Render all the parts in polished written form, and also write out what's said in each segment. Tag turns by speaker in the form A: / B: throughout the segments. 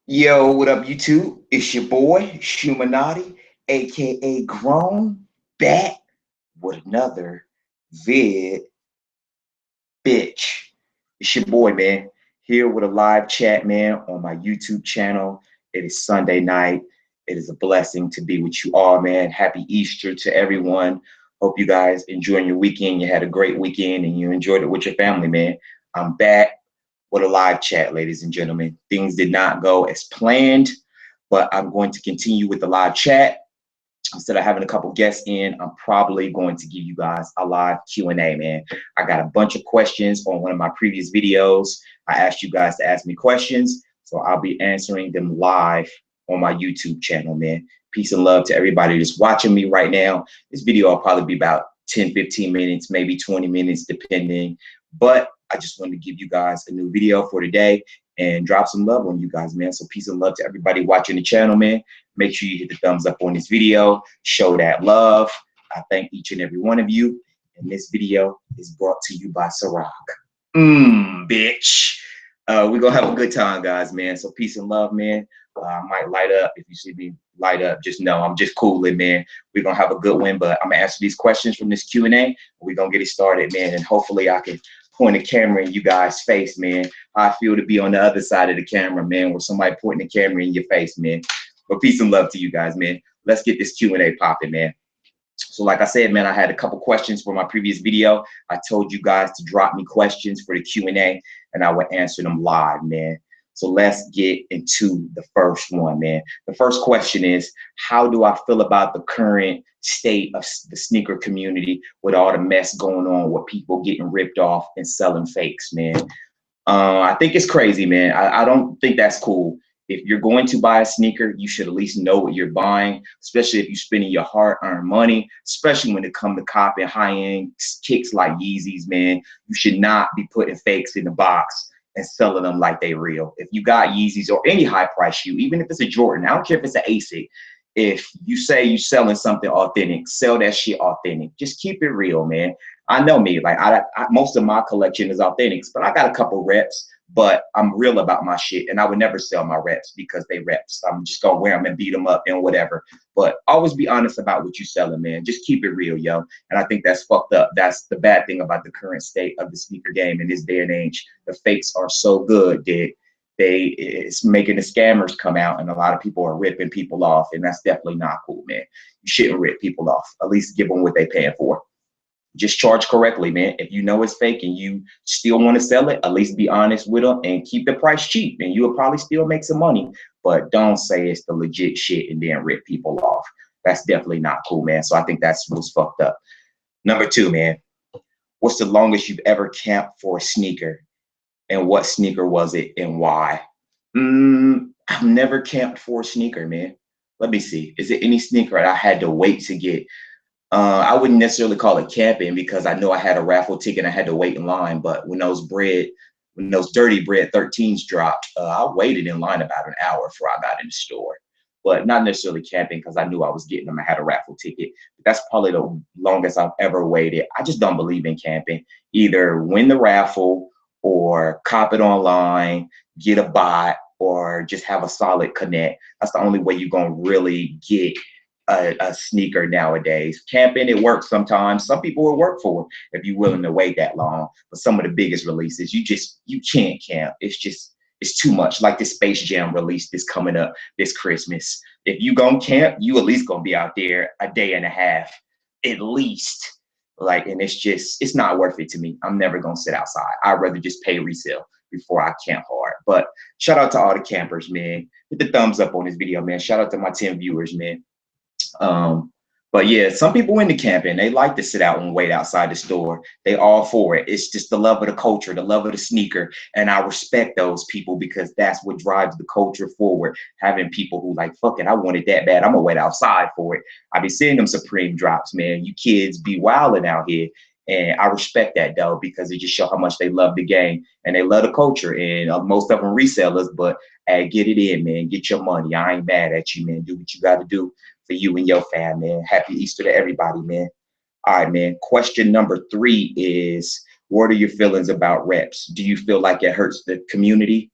A: Yo, what up, YouTube? It's your boy, Shoemanati, aka Grown, back with another vid, bitch. It's your boy, man, here with a live chat, man, on my YouTube channel. It is Sunday night. It is a blessing to be with you all, man. Happy Easter to everyone. Hope you guys enjoying your weekend. You had a great weekend and you enjoyed it with your family, man. I'm back with a live chat, ladies and gentlemen. Things did not go as planned, but I'm going to continue with the live chat. Instead of having a couple guests in, I'm probably going to give you guys a live Q&A, man. I got a bunch of questions on one of my previous videos. I asked you guys to ask me questions, so I'll be answering them live on my YouTube channel, man. Peace and love to everybody that's watching me right now. This video will probably be about 10, 15 minutes, maybe 20 minutes, depending. But I just wanted to give you guys a new video for today and drop some love on you guys, man. So peace and love to everybody watching the channel, man. Make sure you hit the thumbs up on this video. Show that love. I thank each and every one of you. And this video is brought to you by Ciroc. Bitch. We're going to have a good time, guys, man. So peace and love, man. I might light up. If you see me light up, just know I'm just cooling, man. We're going to have a good one, but I'm going to answer these questions from this Q&A. We're going to get it started, man. And hopefully I can point a camera in you guys' face, man. How I feel to be on the other side of the camera, man, where somebody pointing the camera in your face, man. But peace and love to you guys, man. Let's get this Q&A popping, man. So like I said, man, I had a couple questions for my previous video. I told you guys to drop me questions for the Q&A, and I would answer them live, man. So let's get into the first one, man. The first question is, how do I feel about the current state of the sneaker community with all the mess going on with people getting ripped off and selling fakes, man? I think it's crazy, man. I don't think that's cool. If you're going to buy a sneaker, you should at least know what you're buying, especially if you're spending your hard-earned money, especially when it comes to copying high-end kicks like Yeezys, man. You should not be putting fakes in the box and selling them like they real. If you got Yeezys or any high-price shoe, even if it's a Jordan, I don't care if it's an ASIC, if you say you're selling something authentic, sell that shit authentic. Just keep it real, man. I know me, like most of my collection is authentics, but I got a couple reps. But I'm real about my shit, and I would never sell my reps because they reps. I'm just gonna wear them and beat them up and whatever. But always be honest about what you're selling, man. Just keep it real, yo. And I think that's fucked up. That's the bad thing about the current state of the sneaker game in this day and age. The fakes are so good that it's making the scammers come out, and a lot of people are ripping people off, and that's definitely not cool, man. You shouldn't rip people off. At least give them what they paying for. Just charge correctly, man. If you know it's fake and you still want to sell it, at least be honest with them and keep the price cheap, and you'll probably still make some money. But don't say it's the legit shit and then rip people off. That's definitely not cool, man. So I think that's what's fucked up. Number two, man. What's the longest you've ever camped for a sneaker, and what sneaker was it and why? I've never camped for a sneaker, man. Let me see. Is it any sneaker I had to wait to get? I wouldn't necessarily call it camping because I know I had a raffle ticket and I had to wait in line. But when those dirty bread 13s dropped, I waited in line about an hour before I got in the store. But not necessarily camping because I knew I was getting them. I had a raffle ticket. That's probably the longest I've ever waited. I just don't believe in camping. Either win the raffle or cop it online, get a bot, or just have a solid connect. That's the only way you're going to really get a sneaker nowadays. Camping, it works sometimes. Some people will work for it if you're willing to wait that long. But some of the biggest releases, you can't camp. It's too much. Like this Space Jam release that's coming up this Christmas. If you gonna camp, you at least gonna be out there a day and a half, at least. Like, and it's not worth it to me. I'm never gonna sit outside. I'd rather just pay resale before I camp hard. But shout out to all the campers, man. Hit the thumbs up on this video, man. Shout out to my 10 viewers, man. But yeah, some people into camping, they like to sit out and wait outside the store. They all for it. It's just the love of the culture, the love of the sneaker. And I respect those people because that's what drives the culture forward. Having people who like, fuck it, I want it that bad. I'm gonna wait outside for it. I be seeing them Supreme drops, man. You kids be wilding out here. And I respect that though, because it just show how much they love the game and they love the culture. And most of them resellers, but hey, get it in, man. Get your money. I ain't mad at you, man. Do what you got to do for you and your fam, man. Happy Easter to everybody, man. All right, man. Question number 3 is, what are your feelings about reps? Do you feel like it hurts the community?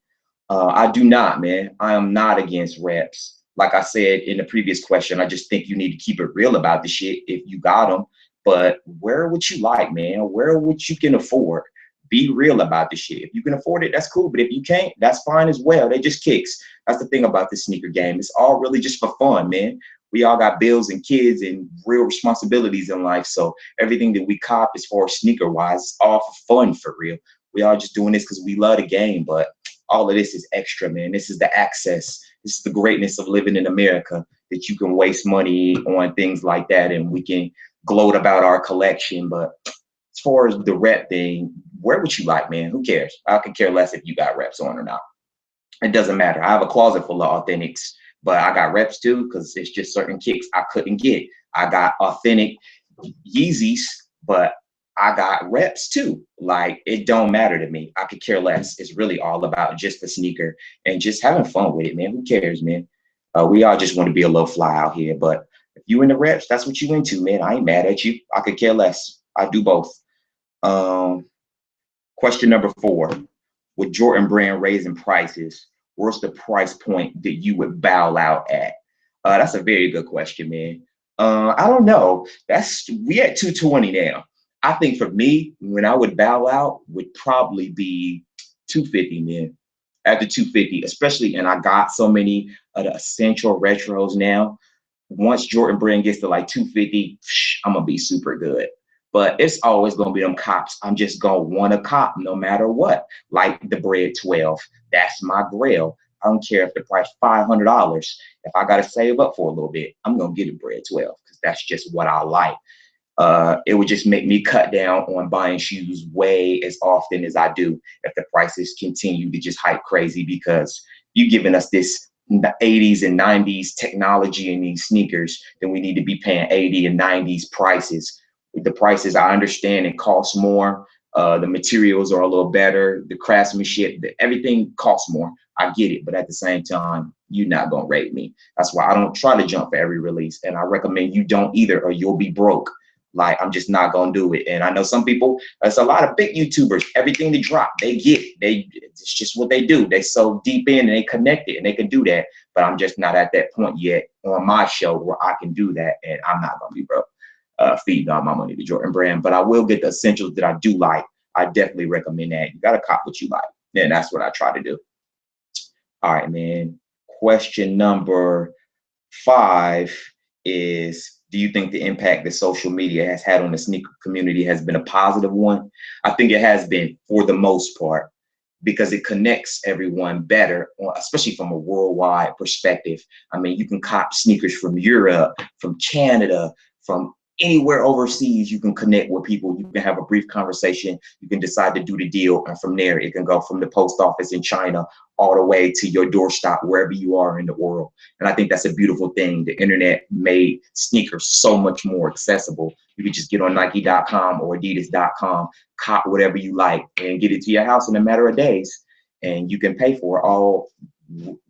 A: I do not, man. I am not against reps. Like I said in the previous question, I just think you need to keep it real about the shit if you got them. But wear what you like, man. Wear what you can afford. Be real about the shit. If you can afford it, that's cool. But if you can't, that's fine as well. They just kicks. That's the thing about the sneaker game. It's all really just for fun, man. We all got bills and kids and real responsibilities in life. So everything that we cop as far as sneaker wise, it's all for fun for real. We all just doing this because we love the game. But all of this is extra, man. This is the access. This is the greatness of living in America, that you can waste money on things like that and we can gloat about our collection. But as far as the rep thing, wear what you like, man. Who cares? I could care less if you got reps on or not. It doesn't matter. I have a closet full of authentics, but I got reps too because it's just certain kicks I couldn't get. I got authentic Yeezys, but I got reps too. Like, it don't matter to me. I could care less. It's really all about just the sneaker and just having fun with it, man. Who cares, man? We all just want to be a little fly out here. But if you in the reps, that's what you into, man. I ain't mad at you. I could care less. I do both. Question number 4. With Jordan Brand raising prices, what's the price point that you would bow out at? That's a very good question, man. I don't know. We at 220 now. I think for me, when I would bow out would probably be 250, man. At the 250, especially, and I got so many of the essential retros now. Once Jordan Brand gets to like 250, I'm gonna be super good. But it's always gonna be them cops. I'm just gonna want a cop no matter what. Like the Bread 12, that's my grail. I don't care if the price $500. If I gotta save up for a little bit, I'm gonna get a Bread 12 because that's just what I like. It would just make me cut down on buying shoes way as often as I do if the prices continue to just hype crazy, because you giving us this the 80s and 90s technology in these sneakers, then we need to be paying 80 and 90s prices. The prices, I understand it costs more. The materials are a little better. The craftsmanship, everything costs more. I get it. But at the same time, you're not going to rate me. That's why I don't try to jump for every release. And I recommend you don't either, or you'll be broke. Like, I'm just not going to do it. And I know some people, there's a lot of big YouTubers, everything they drop, they get it. It's just what they do. They so deep in and they connect it and they can do that. But I'm just not at that point yet on my show where I can do that. And I'm not going to be broke. Feeding all my money to Jordan Brand, but I will get the essentials that I do like. I definitely recommend that. You gotta cop what you like, and that's what I try to do. All right, man. Question number 5 is: do you think the impact that social media has had on the sneaker community has been a positive one? I think it has been, for the most part, because it connects everyone better, especially from a worldwide perspective. I mean, you can cop sneakers from Europe, from Canada, from anywhere overseas. You can connect with people. You can have a brief conversation. You can decide to do the deal. And from there, it can go from the post office in China all the way to your doorstep, wherever you are in the world. And I think that's a beautiful thing. The internet made sneakers so much more accessible. You can just get on Nike.com or Adidas.com, cop whatever you like, and get it to your house in a matter of days. And you can pay for it all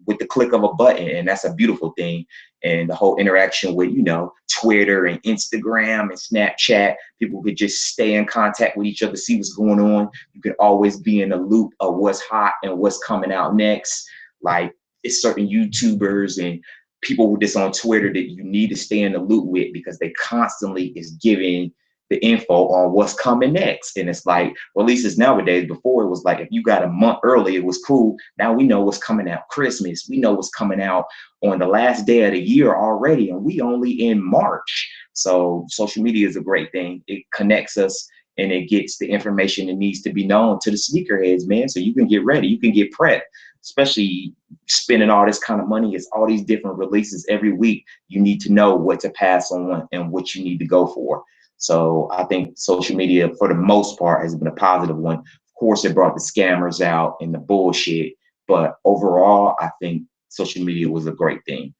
A: with the click of a button. And that's a beautiful thing. And the whole interaction with, you know, Twitter and Instagram and Snapchat, people could just stay in contact with each other, see what's going on. You can always be in the loop of what's hot and what's coming out next. Like, it's certain YouTubers and people that's on Twitter that you need to stay in the loop with, because they constantly is giving the info on what's coming next. And it's like releases nowadays. Before, it was like if you got a month early, it was cool. Now we know what's coming out Christmas. We know what's coming out on the last day of the year already, and we only in March. So social media is a great thing. It connects us and it gets the information that needs to be known to the sneakerheads, man. So you can get ready, you can get prepped, especially spending all this kind of money. It's all these different releases every week. You need to know what to pass on and what you need to go for. So I think social media, for the most part, has been a positive one. Of course, it brought the scammers out and the bullshit, but overall, I think social media was a great thing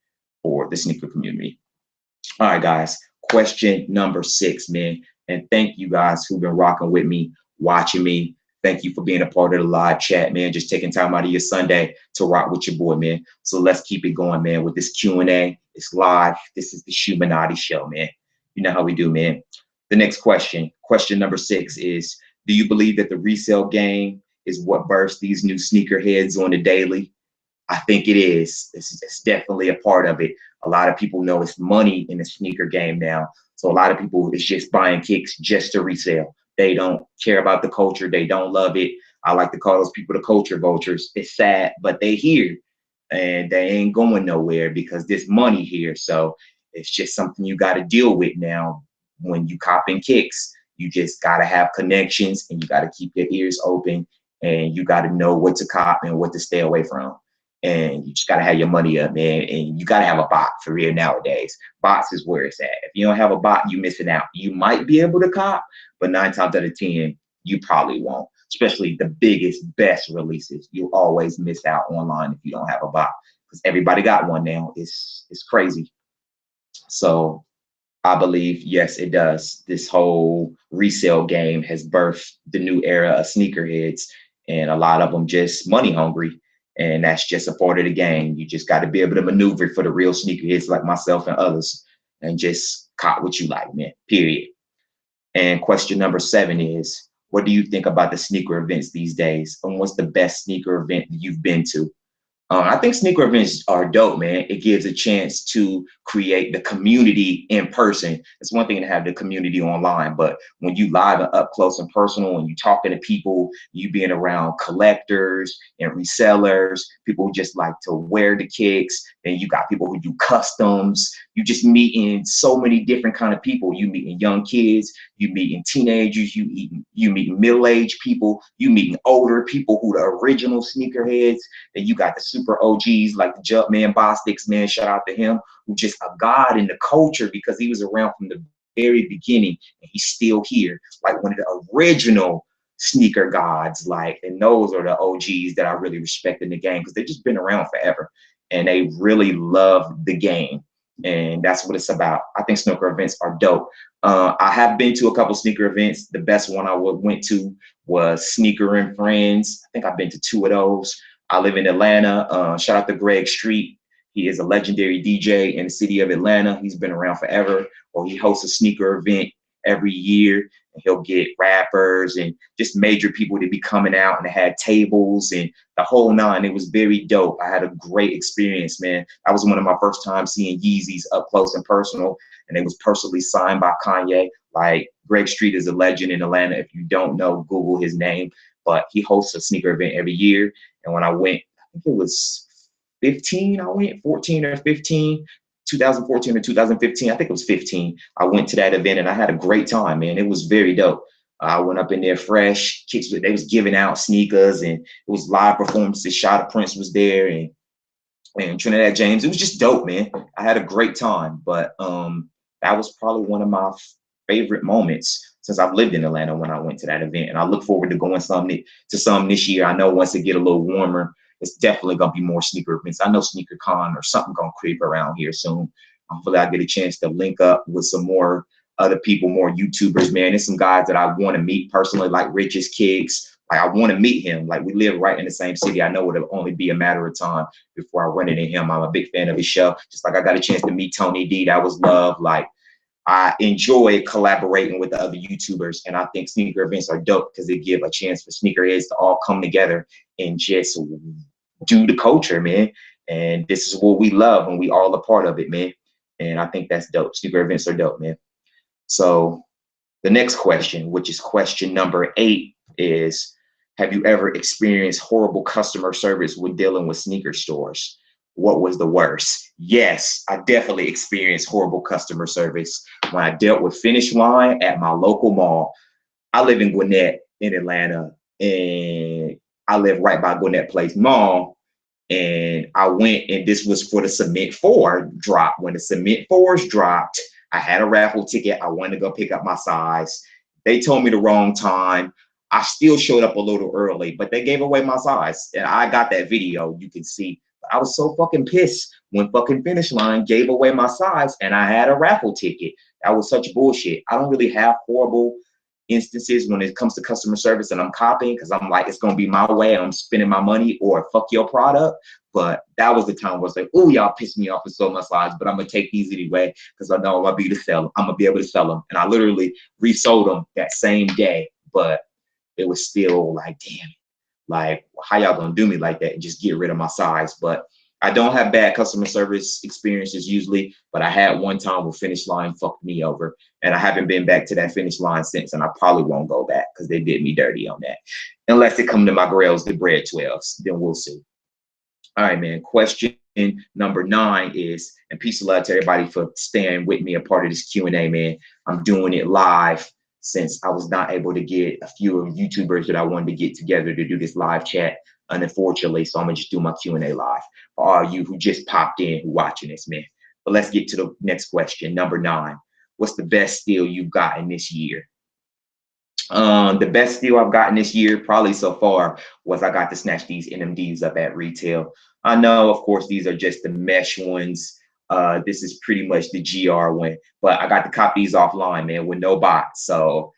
A: for the sneaker community. All right, guys, question number 6, man. And thank you guys who've been rocking with me, watching me. Thank you for being a part of the live chat, man. Just taking time out of your Sunday to rock with your boy, man. So let's keep it going, man, with this Q&A. It's live. This is the Shoemanati show, man. You know how we do, man. The next question number 6 is: do you believe that the resale game is what births these new sneakerheads on the daily? I think it is. It's definitely a part of it. A lot of people know it's money in the sneaker game now. So a lot of people is just buying kicks just to resell. They don't care about the culture. They don't love it. I like to call those people the culture vultures. It's sad, but they here and they ain't going nowhere because there's money here. So it's just something you got to deal with now. When you copping kicks, you just got to have connections and you got to keep your ears open and you got to know what to cop and what to stay away from. And you just got to have your money up, man. And you got to have a bot for real nowadays. Bots is where it's at. If you don't have a bot, you're missing out. You might be able to cop, but 9 times out of 10, you probably won't. Especially the biggest, best releases. You'll always miss out online if you don't have a bot. Because everybody got one now. It's crazy. So I believe, yes, it does. This whole resale game has birthed the new era of sneakerheads. And a lot of them just money hungry. And that's just a part of the game. You just got to be able to maneuver for the real sneakerheads like myself and others and just cop what you like, man, period. And question number 7 is, what do you think about the sneaker events these days? And what's the best sneaker event you've been to? I think sneaker events are dope, man. It gives a chance to create the community in person. It's one thing to have the community online, but when you live and up close and personal and you talking to people, you being around collectors and resellers, people who just like to wear the kicks, and you got people who do customs. You just meeting so many different kind of people. You meeting young kids, you meeting teenagers, you meeting middle-aged people, you meeting older people who the original sneakerheads. Then you got the super OGs like the Jumpman Bostics, man, shout out to him, who just a god in the culture because he was around from the very beginning and he's still here, like one of the original sneaker gods. Like, and those are the OGs that I really respect in the game because they've just been around forever and they really love the game. And that's what it's about. I think sneaker events are dope. I have been to a couple sneaker events. The best one I went to was Sneaker and Friends. I think I've been to 2 of those. I live in Atlanta. Shout out to Greg Street. He is a legendary DJ in the city of Atlanta. He's been around forever. Or he hosts a sneaker event every year. And he'll get rappers and just major people to be coming out, and they had tables and the whole 9. It was very dope. I had a great experience, man. That was one of my first times seeing Yeezys up close and personal, and it was personally signed by Kanye. Like, Greg Street is a legend in Atlanta. If you don't know, Google his name. But he hosts a sneaker event every year. And when I went, I think it was 15, I went 14 or 15. 2014 or 2015, I think it was 15. I went to that event and I had a great time, man. It was very dope. I went up in there fresh, kicks, they was giving out sneakers and it was live performances. Shada Prince was there and Trinidad James. It was just dope, man. I had a great time, but that was probably one of my favorite moments since I've lived in Atlanta when I went to that event. And I look forward to going to some this year. I know once it get a little warmer, it's definitely gonna be more sneaker events. I know Sneaker Con or something gonna creep around here soon. Hopefully I get a chance to link up with some more other people, more YouTubers, man. There's some guys that I want to meet personally, like Rich's Kicks. Like, I want to meet him. Like, we live right in the same city. I know it'll only be a matter of time before I run into him. I'm a big fan of his show. Just like I got a chance to meet Tony D. That was love. Like, I enjoy collaborating with the other YouTubers, and I think sneaker events are dope because they give a chance for sneakerheads to all come together and just do the culture, man. And this is what we love, and we all a part of it, man. And I think that's dope. Sneaker events are dope, man. So the next question, which is question number 8, is, have you ever experienced horrible customer service when dealing with sneaker stores? What was the worst? Yes, I definitely experienced horrible customer service when I dealt with Finish Line at my local mall. I live in Gwinnett in Atlanta, and I live right by Gwinnett Place Mall. And I went, and this was for the Cement 4 drop. When the Cement 4s dropped, I had a raffle ticket. I wanted to go pick up my size. They told me the wrong time. I still showed up a little early, but they gave away my size. And I got that video, you can see. I was so fucking pissed when fucking Finish Line gave away my size and I had a raffle ticket. That was such bullshit. I don't really have horrible instances when it comes to customer service and I'm copying because I'm like, it's going to be my way. I'm spending my money or fuck your product. But that was the time where I was like, oh, y'all pissed me off with so much size, but I'm going to take these anyway because I know I'm going to be able to sell them. I'm going to be able to sell them. And I literally resold them that same day, but it was still like, damn. Like, how y'all gonna do me like that and just get rid of my size? But I don't have bad customer service experiences usually, but I had one time where Finish Line fucked me over, and I haven't been back to that Finish Line since, and I probably won't go back because they did me dirty on that. Unless it come to my grails, the bread 12s, then we'll see. All right, man. Question number 9 is, and peace of love to everybody for staying with me a part of this Q&A, man. I'm doing it live since I was not able to get a few of YouTubers that I wanted to get together to do this live chat, unfortunately. So I'm gonna just do my Q&A live for all you who just popped in, who watching this, man. But let's get to the next question. Number 9. What's the best steal you've gotten this year? The best deal I've gotten this year, probably so far, was I got to snatch these NMDs up at retail. I know, of course, these are just the mesh ones. This is pretty much the GR one, but I got to cop these offline, man, with no box. So,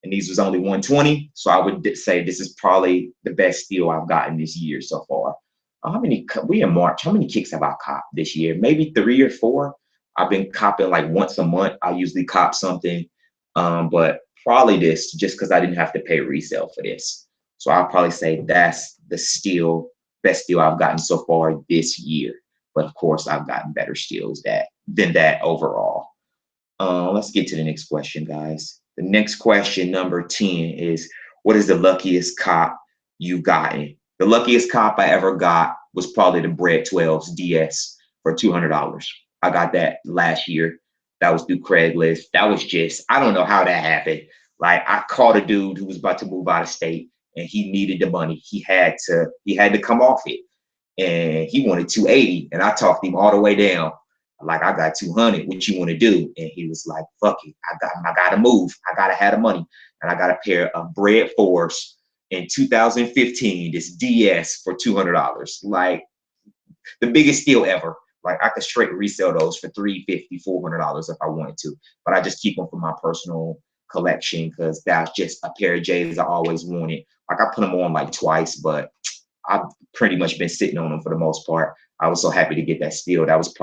A: and these was only 120. So I would say this is probably the best deal I've gotten this year so far. How many, we in March, how many kicks have I copped this year? Maybe 3 or 4. I've been copping like once a month. I usually cop something, but probably this, just because I didn't have to pay resale for this. So I'll probably say that's the best deal I've gotten so far this year. But of course, I've gotten better steals than that overall. Let's get to the next question, guys. The next question, number 10, is what is the luckiest cop you've gotten? The luckiest cop I ever got was probably the Bread 12s DS for $200. I got that last year. That was through Craigslist. That was just, I don't know how that happened. Like, I called a dude who was about to move out of state and he needed the money. He had to come off it. And he wanted 280. And I talked him all the way down. Like, I got 200. What you want to do? And he was like, fuck it. I gotta move. I gotta have the money. And I got a pair of Bread 4s in 2015, this DS for $200. Like, the biggest steal ever. Like, I could straight resell those for $350, $400 if I wanted to, but I just keep them for my personal collection because that's just a pair of J's I always wanted. Like, I put them on like twice, but I've pretty much been sitting on them for the most part. I was so happy to get that steal. That was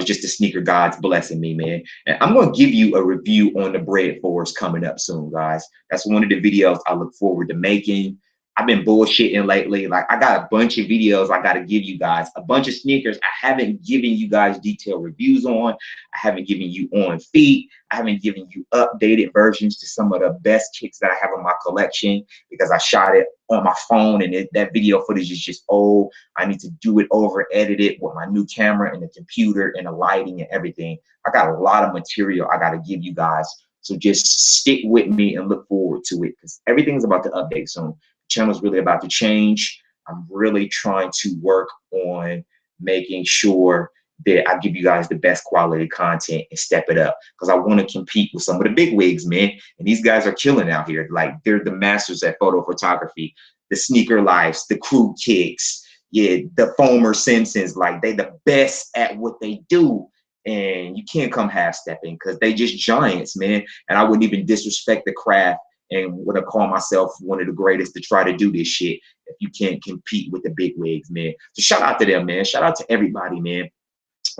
A: just the sneaker gods blessing me, man. And I'm gonna give you a review on the Bread 4s coming up soon, guys. That's one of the videos I look forward to making. I've been bullshitting lately. Like, I got a bunch of videos I got to give you guys, a bunch of sneakers I haven't given you guys detailed reviews on. I haven't given you on feet. I haven't given you updated versions to some of the best kicks that I have in my collection because I shot it on my phone and that video footage is just old. I need to do it over, edit it with my new camera and the computer and the lighting and everything. I got a lot of material I got to give you guys. So just stick with me and look forward to it because everything's about to update soon. Channel's really about to change. I'm really trying to work on making sure that I give you guys the best quality content and step it up because I want to compete with some of the big wigs, man. And these guys are killing out here. Like, they're the masters at photo photography, the Sneaker Lives, the Crew Kicks, yeah, the Foamer Simpsons. Like, they the best at what they do. And you can't come half-stepping because they just giants, man. And I wouldn't even disrespect the craft and would have called myself one of the greatest to try to do this shit if you can't compete with the big wigs, man. So shout out to them, man. Shout out to everybody, man.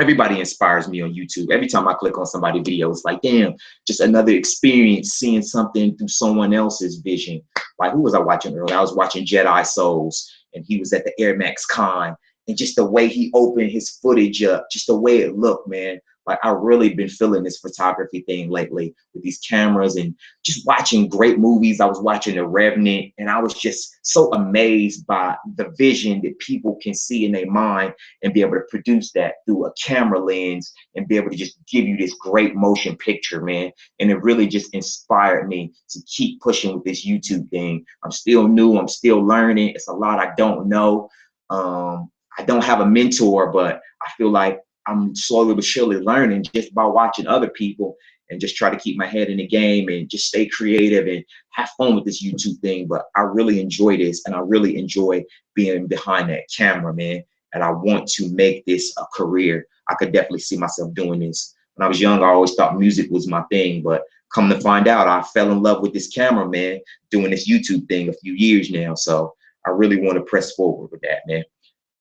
A: Everybody inspires me on YouTube. Every time I click on somebody's video, it's like, damn, just another experience seeing something through someone else's vision. Like, who was I watching earlier? I was watching Jedi Souls, and he was at the Air Max Con, and just the way he opened his footage up, just the way it looked, man. Like, I've really been feeling this photography thing lately with these cameras and just watching great movies. I was watching The Revenant, and I was just so amazed by the vision that people can see in their mind and be able to produce that through a camera lens and be able to just give you this great motion picture, man. And it really just inspired me to keep pushing with this YouTube thing. I'm still new. I'm still learning. It's a lot I don't know. I don't have a mentor, but I feel like I'm slowly but surely learning just by watching other people and just try to keep my head in the game and just stay creative and have fun with this YouTube thing. But I really enjoy this and I really enjoy being behind that camera, man. And I want to make this a career. I could definitely see myself doing this. When I was young, I always thought music was my thing, but come to find out, I fell in love with this camera, man, doing this YouTube thing a few years now. So I really want to press forward with that, man.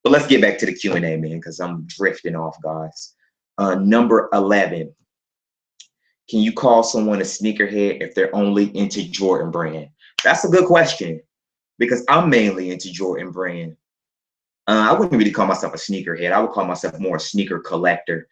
A: But let's get back to the Q&A, man, because I'm drifting off, guys. Number 11. Can you call someone a sneakerhead if they're only into Jordan brand? That's a good question. because I'm mainly into Jordan brand. I wouldn't really call myself a sneakerhead. I would call myself more a sneaker collector.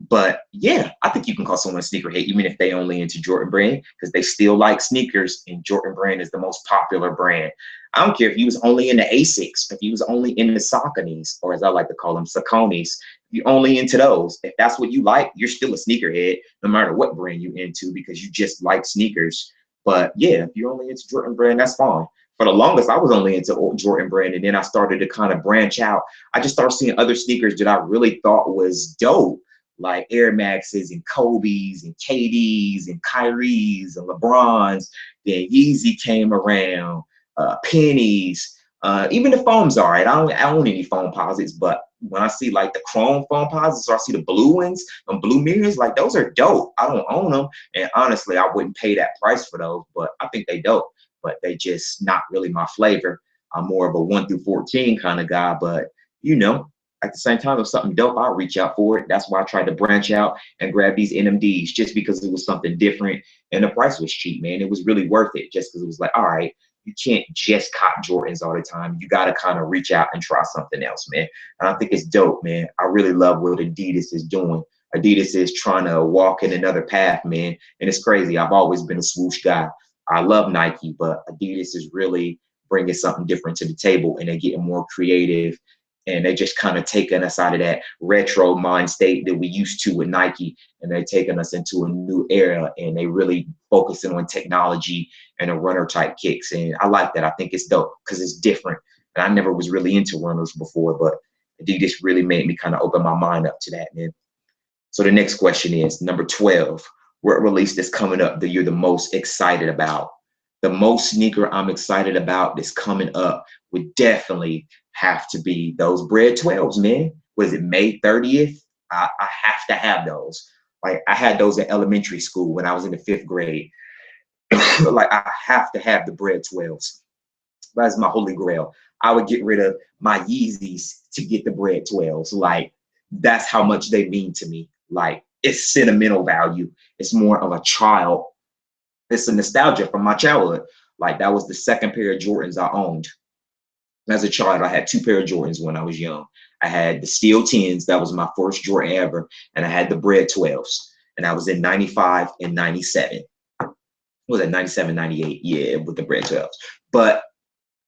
A: But yeah, I think you can call someone a sneakerhead even if they only into Jordan brand, because they still like sneakers, and Jordan brand is the most popular brand. I don't care if you was only into Asics, if you was only into Sauconys, or as I like to call them, Sauconys. You only into those. If that's what you like, you're still a sneakerhead, no matter what brand you into, because you just like sneakers. But yeah, if you're only into Jordan brand, that's fine. For the longest, I was only into Jordan brand, and then I started to kind of branch out. I just started seeing other sneakers that I really thought was dope, like Air Maxes and Kobe's and KD's and Kyrie's and LeBron's. Then Yeezy came around, pennies, even the foams are right. I don't own any foam posits, but when I see like the chrome foam posits, or I see the blue ones, blue mirrors, like those are dope. I don't own them, and honestly, I wouldn't pay that price for those, but I think they dope. But they just not really my flavor. I'm more of a 1 through 14 kind of guy, but you know, at the same time, if something dope, I'll reach out for it. That's why I tried to branch out and grab these NMDs, just because it was something different and the price was cheap, man. It was really worth it, just because it was like, all right, you can't just cop Jordans all the time. You got to kind of reach out and try something else, man. And I think it's dope, man. I really love what Adidas is doing. Adidas is trying to walk in another path, man. And it's crazy. I've always been a swoosh guy. I love Nike, but Adidas is really bringing something different to the table, and they're getting more creative. And they just kind of taking us out of that retro mind state that we used to with Nike, and they're taking us into a new era, and they really focusing on technology and a runner type kicks. And I like that. I think it's dope because it's different. And I never was really into runners before, but Adidas really made me kind of open my mind up to that, man. So the next question is number 12. What release that's coming up that you're the most excited about? The most sneaker I'm excited about that's coming up would definitely have to be those Bread 12s, man. Was it May 30th? I have to have those. Like, I had those in elementary school when I was in the 5th grade. Like, I have to have the Bread 12s. That's my holy grail. I would get rid of my Yeezys to get the Bread 12s. Like, that's how much they mean to me. Like, it's sentimental value. It's more of a child. It's a nostalgia from my childhood. Like, that was the second pair of Jordans I owned. As a child, I had 2 pair of Jordans when I was young. I had the Steel 10s. That was my first Jordan ever. And I had the Bread 12s. And I was in 95 and 97. Was it 97, 98? Yeah, with the Bread 12s. But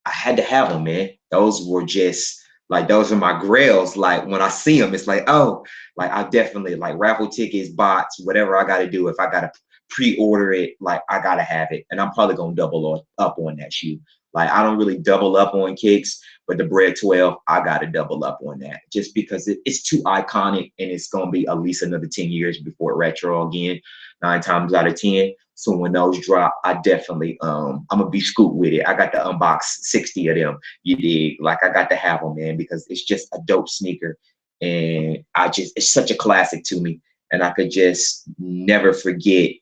A: I had to have them, man. Those were just, like, those are my grails. Like, when I see them, it's like, oh, like, I definitely, like, raffle tickets, bots, whatever I got to do. If I got to pre-order it, like, I got to have it. And I'm probably going to double up on that shoe. Like, I don't really double up on kicks, but the Bread 12, I got to double up on that, just because it's too iconic, and it's going to be at least another 10 years before it retro again, 9 times out of 10. So when those drop, I definitely, I'm going to be scooped with it. I got to unbox 60 of them, you dig? Like, I got to have them, man, because it's just a dope sneaker. And it's such a classic to me. And I could just never forget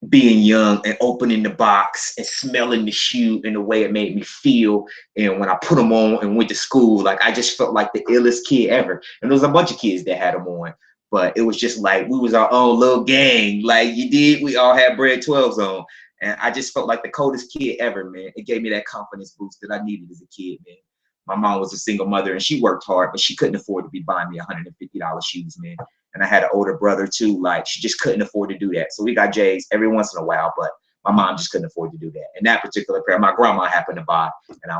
A: being young and opening the box and smelling the shoe and the way it made me feel. And when I put them on and went to school, like, I just felt like the illest kid ever. And there was a bunch of kids that had them on, but it was just like we was our own little gang. Like, you did, we all had Bread 12s on. And I just felt like the coldest kid ever, man. It gave me that confidence boost that I needed as a kid, man. My mom was a single mother, and she worked hard, but she couldn't afford to be buying me $150 shoes, man. And I had an older brother too. Like, she just couldn't afford to do that. So we got J's every once in a while, but my mom just couldn't afford to do that. And that particular pair, my grandma happened to buy. And I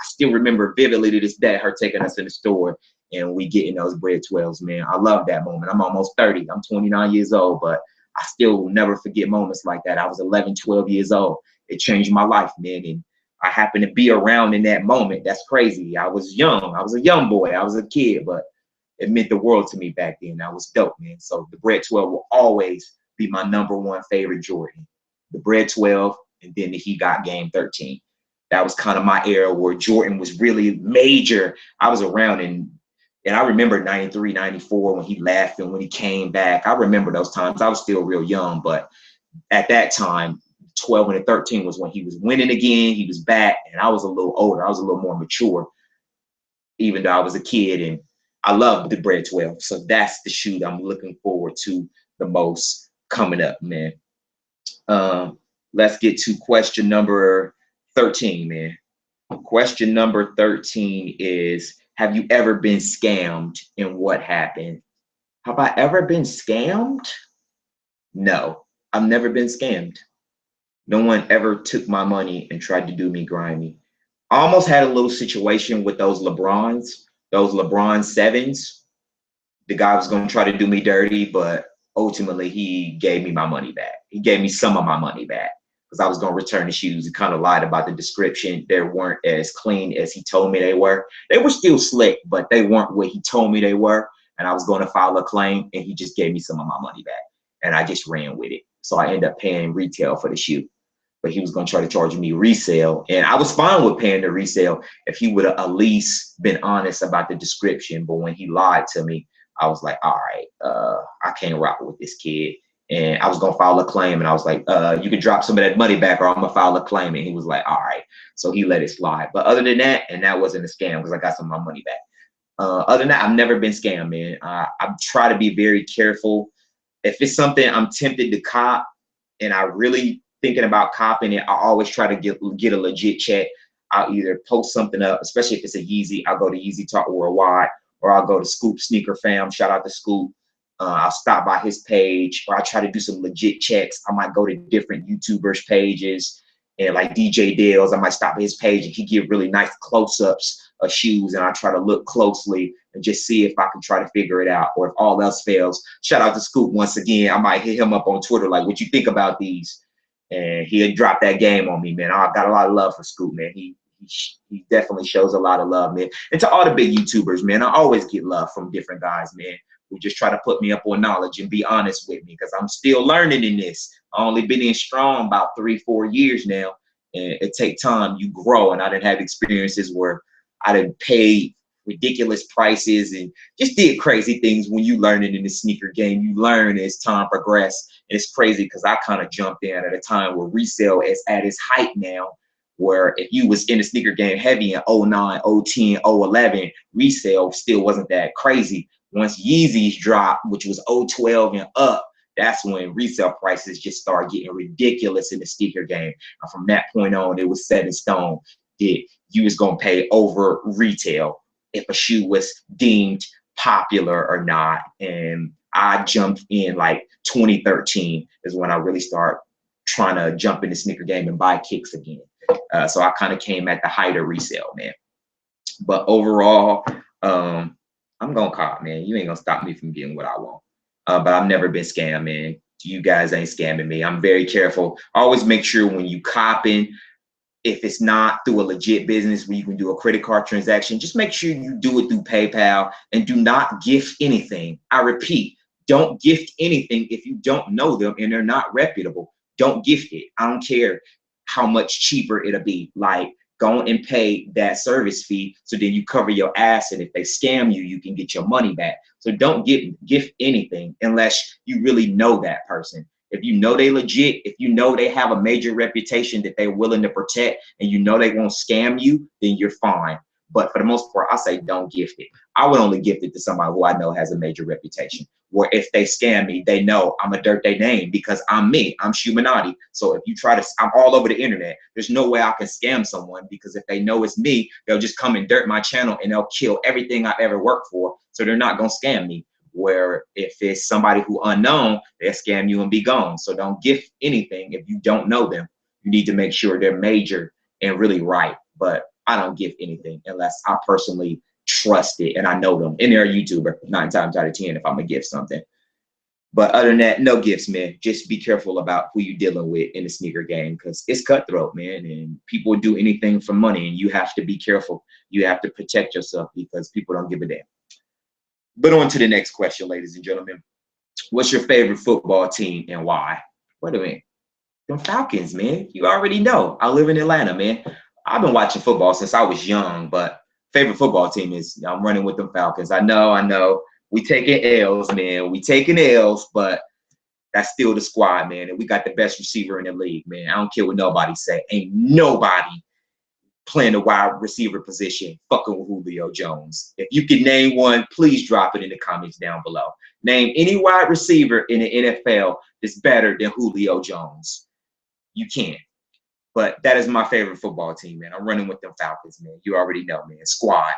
A: still remember vividly to this day, her taking us in the store and we getting those Bread 12s, man. I love that moment. I'm almost 30. I'm 29 years old, but I still will never forget moments like that. I was 11, 12 years old. It changed my life, man. And I happened to be around in that moment. That's crazy. I was young. I was a young boy. I was a kid, but it meant the world to me back then. That was dope, man. So the Bread 12 will always be my #1 favorite Jordan. The Bread 12, and then the He Got Game 13. That was kind of my era where Jordan was really major. I was around and I remember 93, 94 when he left and when he came back. I remember those times. I was still real young, but at that time, 12 and 13 was when he was winning again. He was back, and I was a little older. I was a little more mature, even though I was a kid, and I love the Bread 12. So that's the shoe that I'm looking forward to the most coming up, man. Let's get to question number 13, man. Question number 13 is, have you ever been scammed and what happened? Have I ever been scammed? No, I've never been scammed. No one ever took my money and tried to do me grimy. I almost had a little situation with those LeBron 7s. The guy was going to try to do me dirty, but ultimately he gave me my money back. He gave me some of my money back because I was going to return the shoes. He kind of lied about the description. They weren't as clean as he told me they were. They were still slick, but they weren't what he told me they were. And I was going to file a claim, and he just gave me some of my money back. And I just ran with it. So I ended up paying retail for the shoe. But he was going to try to charge me resale. And I was fine with paying the resale if he would have at least been honest about the description. But when he lied to me, I was like, all right, I can't rock with this kid. And I was going to file a claim. And I was like, you can drop some of that money back or I'm going to file a claim. And he was like, all right. So he let it slide. But other than that, and that wasn't a scam because I got some of my money back. Other than that, I've never been scammed, man. I try to be very careful. If it's something I'm tempted to cop and I really thinking about copping it, I always try to get a legit check. I'll either post something up, especially if it's a Yeezy. I'll go to Yeezy Talk Worldwide, or I'll go to Scoop Sneaker Fam. Shout out to Scoop. I'll stop by his page, or I try to do some legit checks. I might go to different YouTubers' pages, and like DJ Dale's, I might stop at his page and he give really nice close-ups of shoes, and I try to look closely and just see if I can try to figure it out. Or if all else fails, shout out to Scoop once again. I might hit him up on Twitter like, what you think about these? And he'll drop that game on me, man. I got a lot of love for Scoop, man. He definitely shows a lot of love, man. And to all the big YouTubers, man, I always get love from different guys, man, who just try to put me up on knowledge and be honest with me because I'm still learning in this. I only been in strong about 3-4 years now, and it take time. You grow, and I didn't have experiences where I didn't pay ridiculous prices and just did crazy things. When you learning in the sneaker game, you learn as time progresses. And it's crazy because I kind of jumped in at a time where resale is at its height now, where if you was in the sneaker game heavy in 09, 010, 011, resale still wasn't that crazy. Once Yeezys dropped, which was 012 and up, that's when resale prices just started getting ridiculous in the sneaker game. And from that point on, it was set in stone that you was going to pay over retail if a shoe was deemed popular or not. And I jumped in like 2013 is when I really started trying to jump in the sneaker game and buy kicks again. So I kind of came at the height of resale, man. But overall, I'm going to cop, man. You ain't going to stop me from getting what I want. But I've never been scammed, man. You guys ain't scamming me. I'm very careful. I always make sure when you copping, if it's not through a legit business where you can do a credit card transaction, just make sure you do it through PayPal, and do not gift anything. I repeat, don't gift anything if you don't know them and they're not reputable. Don't gift it. I don't care how much cheaper it'll be. Like, go and pay that service fee so then you cover your ass, and if they scam you, you can get your money back. So don't gift anything unless you really know that person. If you know they legit, if you know they have a major reputation that they're willing to protect, and you know they won't scam you, then you're fine. But for the most part, I say don't gift it. I would only gift it to somebody who I know has a major reputation, where if they scam me, they know I'm a dirt they name because I'm me. I'm Shoemanati. So if you try to, I'm all over the internet. There's no way I can scam someone, because if they know it's me, they'll just come and dirt my channel and they'll kill everything I've ever worked for. So they're not going to scam me. Where if it's somebody who unknown, they'll scam you and be gone. So don't gift anything if you don't know them. You need to make sure they're major and really right. But I don't gift anything unless I personally trust it and I know them. And they're a YouTuber 9 times out of 10 if I'm gonna gift something. But other than that, no gifts, man. Just be careful about who you're dealing with in the sneaker game, because it's cutthroat, man. And people do anything for money, and you have to be careful. You have to protect yourself because people don't give a damn. But on to the next question, ladies and gentlemen. What's your favorite football team and why? Wait a minute. Them Falcons, man. You already know. I live in Atlanta, man. I've been watching football since I was young, but favorite football team is, I'm running with them Falcons. I know. We taking L's, man. We taking L's, but that's still the squad, man. And we got the best receiver in the league, man. I don't care what nobody say. Ain't nobody playing the wide receiver position fucking with Julio Jones. If you can name one, please drop it in the comments down below. Name any wide receiver in the NFL that's better than Julio Jones. You can't. But that is my favorite football team, man. I'm running with them Falcons, man. You already know, man. Squad.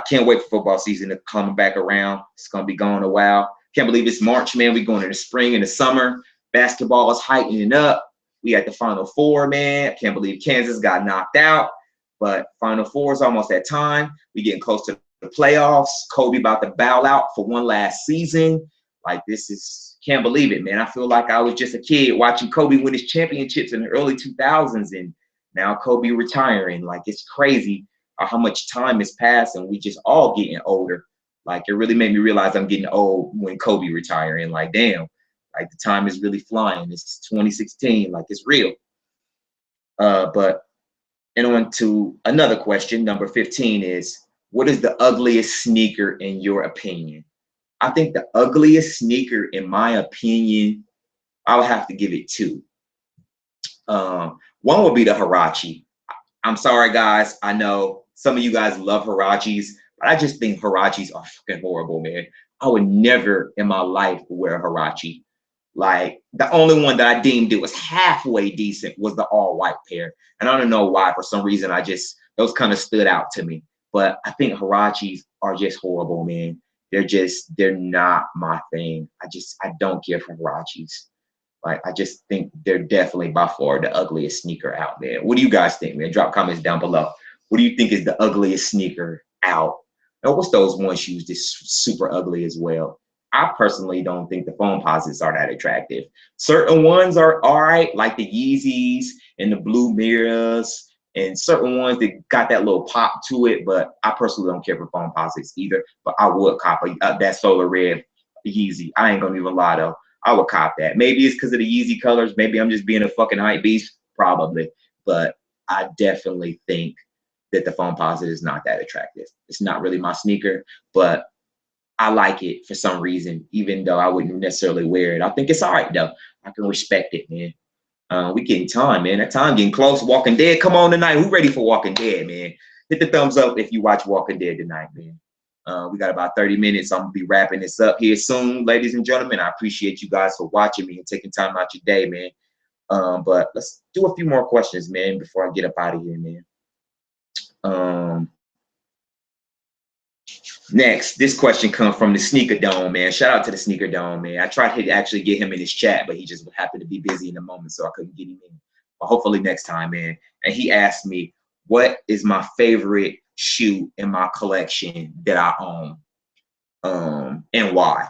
A: Can't wait for football season to come back around. It's going to be going a while. Can't believe it's March, man. We're going into the spring and the summer. Basketball is heightening up. We at the Final Four, man. I can't believe Kansas got knocked out. But Final Four is almost that time. We getting close to the playoffs. Kobe about to bow out for one last season. Like, this is, can't believe it, man. I feel like I was just a kid watching Kobe win his championships in the early 2000s, and now Kobe retiring. Like, it's crazy how much time has passed, and we just all getting older. Like, it really made me realize I'm getting old when Kobe retiring. Like, damn, like the time is really flying. It's 2016, like it's real. But and on to another question, number 15 is, what is the ugliest sneaker in your opinion? I think the ugliest sneaker, in my opinion, I would have to give it two. One would be the Huarache. I'm sorry, guys. I know some of you guys love Huaraches, but I just think Huaraches are fucking horrible, man. I would never in my life wear a Huarache. Like, the only one that I deemed it was halfway decent was the all-white pair. And I don't know why. For some reason, those kind of stood out to me. But I think Huaraches are just horrible, man. They're not my thing. I don't care for Huaraches. Like, I just think they're definitely by far the ugliest sneaker out there. What do you guys think, man? Drop comments down below. What do you think is the ugliest sneaker out? Now, what's those one shoes that's super ugly as well? I personally don't think the foam posits are that attractive. Certain ones are all right, like the Yeezys and the blue mirrors, and certain ones that got that little pop to it, but I personally don't care for foam posits either. But I would cop that solar red Yeezy. I ain't gonna even lie though. I would cop that. Maybe it's because of the Yeezy colors. Maybe I'm just being a fucking hype beast. Probably. But I definitely think that the foam posit is not that attractive. It's not really my sneaker, but I like it for some reason, even though I wouldn't necessarily wear it. I think it's all right, though. I can respect it, man. We getting time, man. That time getting close. Walking Dead. Come on tonight. Who ready for Walking Dead, man? Hit the thumbs up if you watch Walking Dead tonight, man. We got about 30 minutes. I'm going to be wrapping this up here soon, ladies and gentlemen. I appreciate you guys for watching me and taking time out your day, man. But let's do a few more questions, man, before I get up out of here, man. Next, this question comes from the Sneaker Dome, man. Shout out to the Sneaker Dome, man. I tried to actually get him in his chat, but he just happened to be busy in the moment, so I couldn't get him in. But hopefully next time, man. And he asked me, what is my favorite shoe in my collection that I own, and why?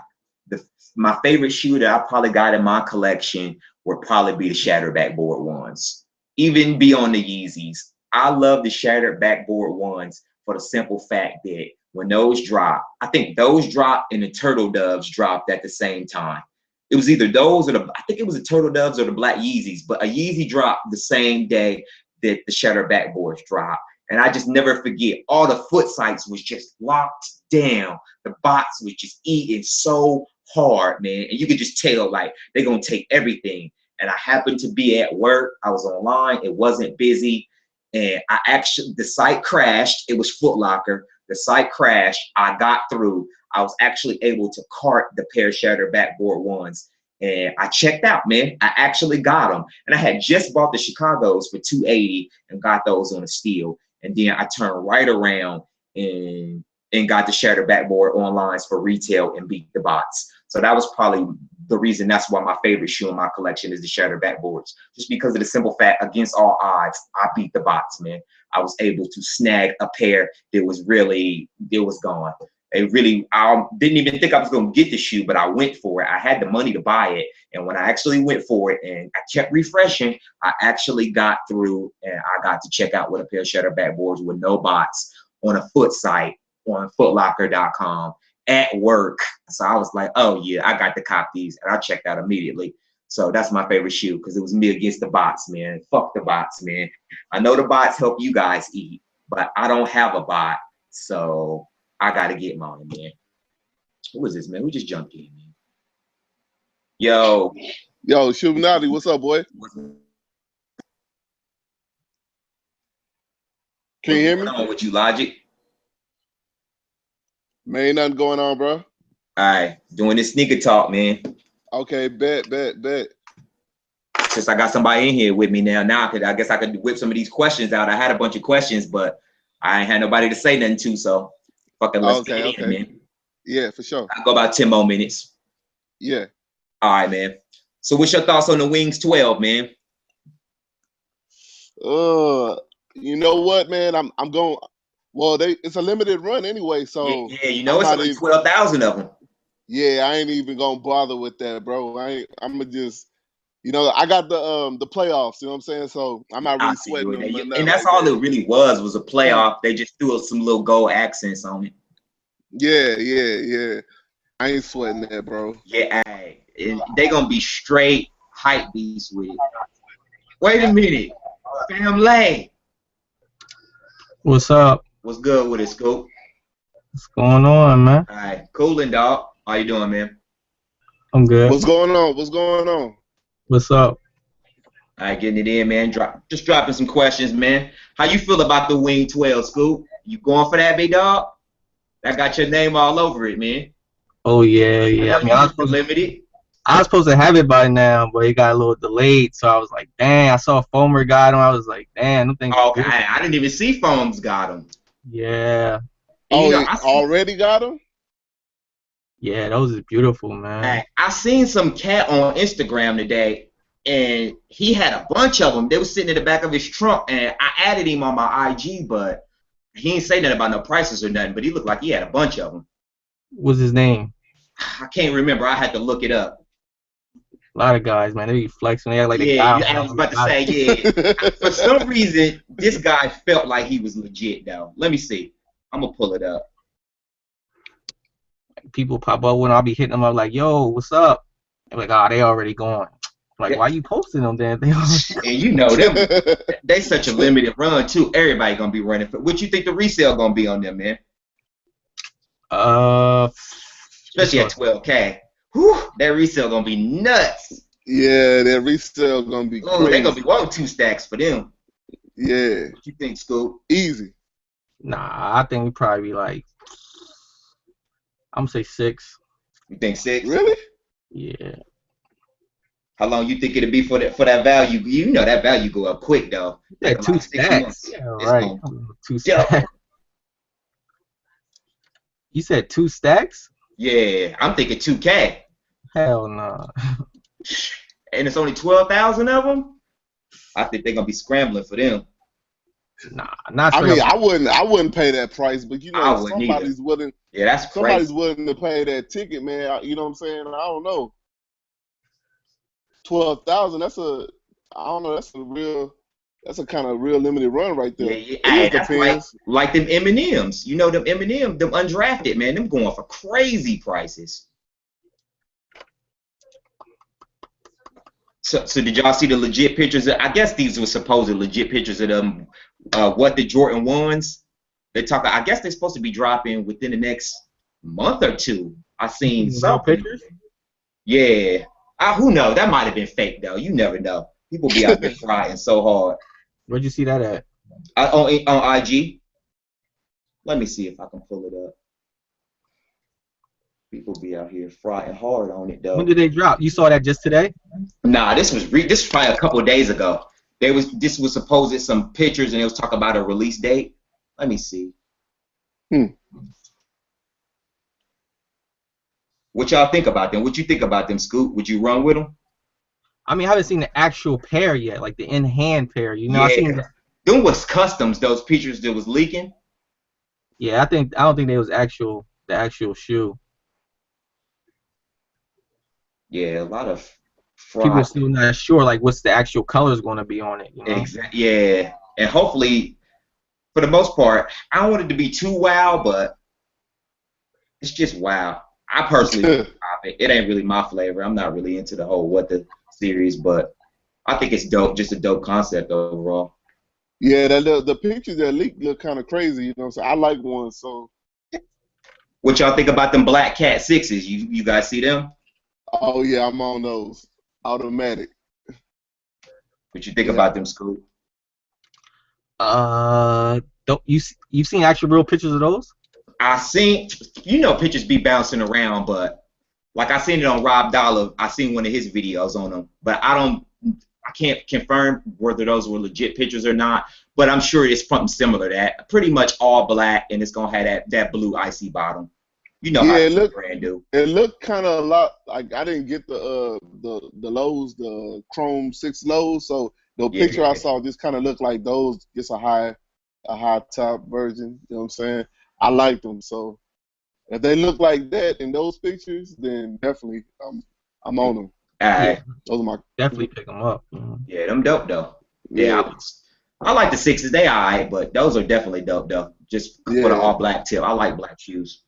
A: My favorite shoe that I probably got in my collection would probably be the shattered backboard ones. Even beyond the Yeezys. I love the shattered backboard ones for the simple fact that when those drop, I think those dropped and the turtle doves dropped at the same time. It was either those or I think it was the turtle doves or the black Yeezys, but a Yeezy dropped the same day that the shattered backboards dropped. And I just never forget, all the foot sites was just locked down. The bots was just eating so hard, man. And you could just tell, like, they're going to take everything. And I happened to be at work. I was online. It wasn't busy. And the site crashed. It was Foot Locker. The site crashed. I got through. I was actually able to cart the pair of shattered backboard ones. And I checked out, man. I actually got them. And I had just bought the Chicago's for $280 and got those on a steal. And then I turned right around and got the shattered backboard online for retail and beat the bots. So that was probably the reason. That's why my favorite shoe in my collection is the shattered backboards. Just because of the simple fact, against all odds, I beat the bots, man. I was able to snag a pair that was really, it was gone. I didn't even think I was going to get the shoe, but I went for it. I had the money to buy it. And when I actually went for it and I kept refreshing, I actually got through and I got to check out with a pair of shattered backboards with no bots on a foot site on footlocker.com at work. So I was like, oh yeah, I got to cop these, and I checked out immediately. So that's my favorite shoe because it was me against the bots, man. Fuck the bots, man. I know the bots help you guys eat, but I don't have a bot, so I got to get mine, man. Who is this, man? We just jumped in, man. Yo,
B: Shoemanati, what's up, boy? Can you hear me?
A: What's going on with you, Logic?
B: Man, ain't nothing going on, bro.
A: All right, doing this sneaker talk, man.
B: Okay, bet.
A: since I got somebody in here with me now I guess I could whip some of these questions out. I had a bunch of questions, but I ain't had nobody to say nothing to, so fucking let's get it in, man.
B: Yeah, for sure.
A: I'll go about 10 more minutes.
B: Yeah.
A: All right, man. So what's your thoughts on the Wings 12, man?
B: You know what, man? I'm going. Well, it's a limited run anyway, so
A: yeah, you know, it's only 12,000 of them.
B: Yeah, I ain't even gonna bother with that, bro. I'm gonna just, you know, I got the playoffs. You know what I'm saying? So I'm not really sweating them.
A: And that's all it really was a playoff. They just threw some little gold accents on it.
B: Yeah. I ain't sweating that, bro.
A: Yeah, they gonna be straight hype beasts with it. Wait a minute, family.
C: What's up?
A: What's good with it, Scoop?
C: What's going on, man?
A: All right, coolin', dog. How you doing, man?
C: I'm good.
B: What's going on? What's going on?
C: What's up?
A: All right, getting it in, man. Just dropping some questions, man. How you feel about the Wing 12, Scoop? You going for that, big dog? That got your name all over it, man.
C: Oh yeah. I mean, I was supposed to have it by now, but it got a little delayed. So I was like, dang. I saw Foamer got them. I was like, damn, them things.
A: Oh, I didn't even see Foams got them.
C: Yeah.
B: And you know, already got them?
C: Yeah, those is beautiful, man.
A: I seen some cat on Instagram today, and he had a bunch of them. They were sitting in the back of his trunk, and I added him on my IG, but he ain't say nothing about no prices or nothing. But he looked like he had a bunch of them.
C: What's his name?
A: I can't remember. I had to look it up.
C: A lot of guys, man, they be flexing. They act like
A: I was about to say, yeah. For some reason, this guy felt like he was legit, though. Let me see. I'm gonna pull it up.
C: People pop up when I'll be hitting them up like, yo, what's up? They're like, oh, they already gone. Like, why you posting them then?
A: And you know them. They such a limited run too. Everybody gonna be running for. What you think the resale gonna be on them, man? Especially at 12K. Whew, that resale gonna be nuts.
B: Yeah, that resale gonna be crazy.
A: They gonna be wanting 2 stacks for them.
B: Yeah.
A: What you think, Scoop?
B: Easy.
C: Nah, I think we probably be like, I'm gonna say 6.
A: You think 6?
B: Really?
C: Yeah.
A: How long you think it'll be for that value? You know that value go up quick though.
C: Yeah, 2 stacks. Yeah, right. 2 stacks. You said 2 stacks?
A: Yeah, I'm thinking 2K.
C: Hell no.
A: And it's only 12,000 of them. I think they're gonna be scrambling for them.
C: Nah, not.
B: I mean, I wouldn't pay that price, but you know, somebody's willing.
A: Yeah, that's crazy.
B: Somebody's willing to pay that ticket, man. You know what I'm saying? I don't know. 12,000. That's a kind of real limited run right there.
A: Yeah. Hey, that's like them M&Ms. You know them M&M, them undrafted, man. Them going for crazy prices. So did y'all see the legit pictures? I guess these were supposed legit pictures of them. What the Jordan 1s? I guess they're supposed to be dropping within the next month or 2. I seen some
C: pictures.
A: Yeah. Who knows? That might have been fake though. You never know. People be out there frying so hard.
C: Where'd you see that at?
A: On IG. Let me see if I can pull it up. People be out here frying hard on it though.
C: When did they drop? You saw that just today?
A: Nah, this was probably a couple of days ago. This was supposed some pictures and it was talking about a release date. Let me see. What y'all think about them? What you think about them, Scoop? Would you run with them?
C: I mean, I haven't seen the actual pair yet, like the in-hand pair. You know,
A: yeah. Them was customs. Those pictures that was leaking.
C: Yeah, I don't think they was the actual shoe.
A: Yeah, a lot of
C: people are still not sure, like what's the actual colors going to be on it. You know?
A: Exactly. Yeah, and hopefully, for the most part, I don't want it to be too wow, but it's just wow. I personally, it ain't really my flavor. I'm not really into the whole what the series, but I think it's dope. Just a dope concept overall.
B: Yeah, the pictures that leaked look kind of crazy. You know what I'm saying? I like one. So,
A: what y'all think about them Black Cat 6s? You guys see them?
B: Oh yeah, I'm on those. Automatic.
A: What you think about them, Scoop?
C: You've seen actual real pictures of those?
A: I seen, pictures be bouncing around, but like I seen it on Rob Dollar. I seen one of his videos on them, but I I can't confirm whether those were legit pictures or not, but I'm sure it's something similar to that. Pretty much all black, and it's gonna have that blue icy bottom. You know how the brand do.
B: It looked kind of a lot like I didn't get the lows, the Chrome 6 lows. So the picture I saw just kind of looked like those, just a high top version. You know what I'm saying? I like them. So if they look like that in those pictures, then definitely I'm on them.
A: Yeah,
B: those are my
C: definitely pick them up.
A: Yeah, them dope though. Yeah, I like the 6s. They alright, but those are definitely dope though. Just for the all black tip. I like black shoes.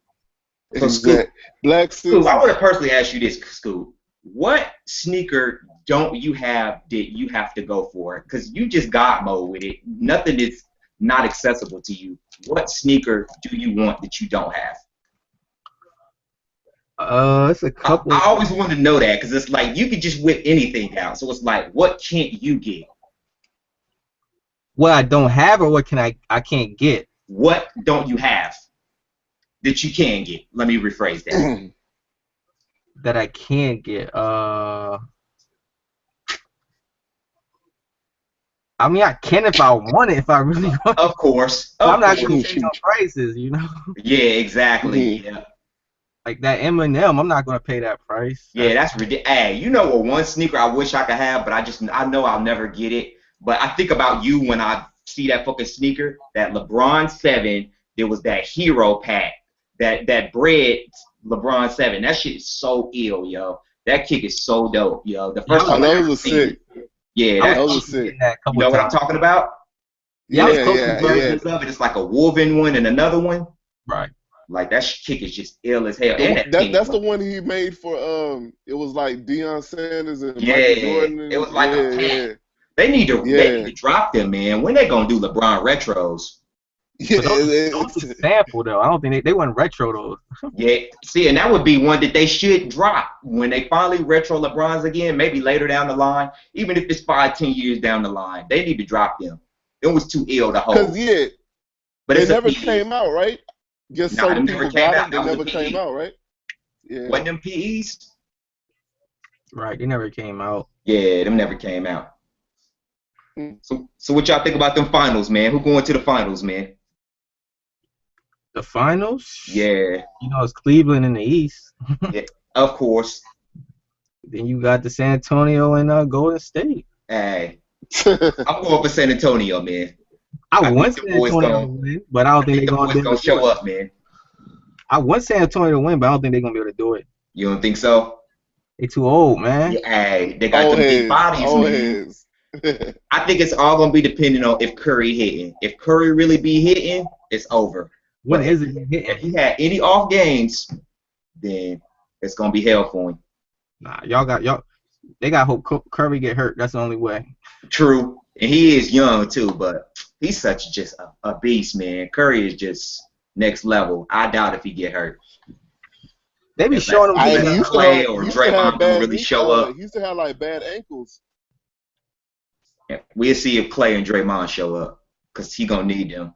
A: So Scoop,
B: black
A: Scoop, I want to personally ask you this, Scoop. What sneaker don't you have that you have to go for? Because you just God mode with it. Nothing is not accessible to you. What sneaker do you want that you don't have?
C: It's a couple.
A: I always wanted to know that because it's like you could just whip anything out. So it's like, what can't you get?
C: What I don't have, or what I can't get?
A: What don't you have that you can get? Let me rephrase that.
C: That I can't get. I mean, I can if I want it, if I really want it.
A: Of course.
C: I'm not going to pay no prices, you know?
A: Yeah, exactly. Yeah.
C: Like that M&M, I'm not going to pay that price.
A: Yeah, that's ridiculous. Hey, you know what one sneaker I wish I could have, but I know I'll never get it. But I think about you when I see that fucking sneaker, that LeBron 7, there was that hero pack, that bread LeBron 7. That shit is so ill, yo. That kick is so dope, yo. The first time
B: those are sick.
A: Yeah,
B: those are sick.
A: You know what I'm talking about?
B: Yeah.
A: Versions of it. It's like a woven one and another one.
C: Right.
A: Like that kick is just ill as hell.
B: That's the one he made for it was like Deion Sanders and
A: Michael Jordan. It was like a pack. They need to drop them, man. When they gonna do LeBron retros?
C: Yeah, those are sample though. I don't think they weren't retro those.
A: Yeah, see, and that would be one that they should drop when they finally retro LeBrons again. Maybe later down the line, even if it's 5-10 years down the line, they need to drop them. It was too ill to hold.
B: But it never came out, right? Just certain people got them. They never came out, right? Yeah.
A: Wasn't them PEs?
C: Right, they never came out.
A: Yeah, them never came out. So what y'all think about them finals, man? Who going to the finals, man?
C: The finals?
A: Yeah.
C: You know, it's Cleveland in the East.
A: Yeah, of course.
C: Then you got the San Antonio and Golden State.
A: Hey, I'm going for San Antonio, man.
C: I want San Antonio to win, but I don't think they're going
A: to show up, man.
C: I want San Antonio to win, but I don't think they're going to be able to do it.
A: You don't think so?
C: They're too old, man.
A: Yeah, hey, they got them big bodies, man. I think it's all gonna be depending on if Curry hitting. If Curry really be hitting, it's over.
C: When is it hitting?
A: If he had any off games, then it's gonna be hell for him.
C: Nah, they got hope Curry get hurt. That's the only way.
A: True, and he is young too, but he's just a beast, man. Curry is just next level. I doubt if he get hurt.
C: They be showing him
A: Clay or Draymond don't really show up.
B: He used to have like bad ankles.
A: We'll see if Clay and Draymond show up, because he going to need them.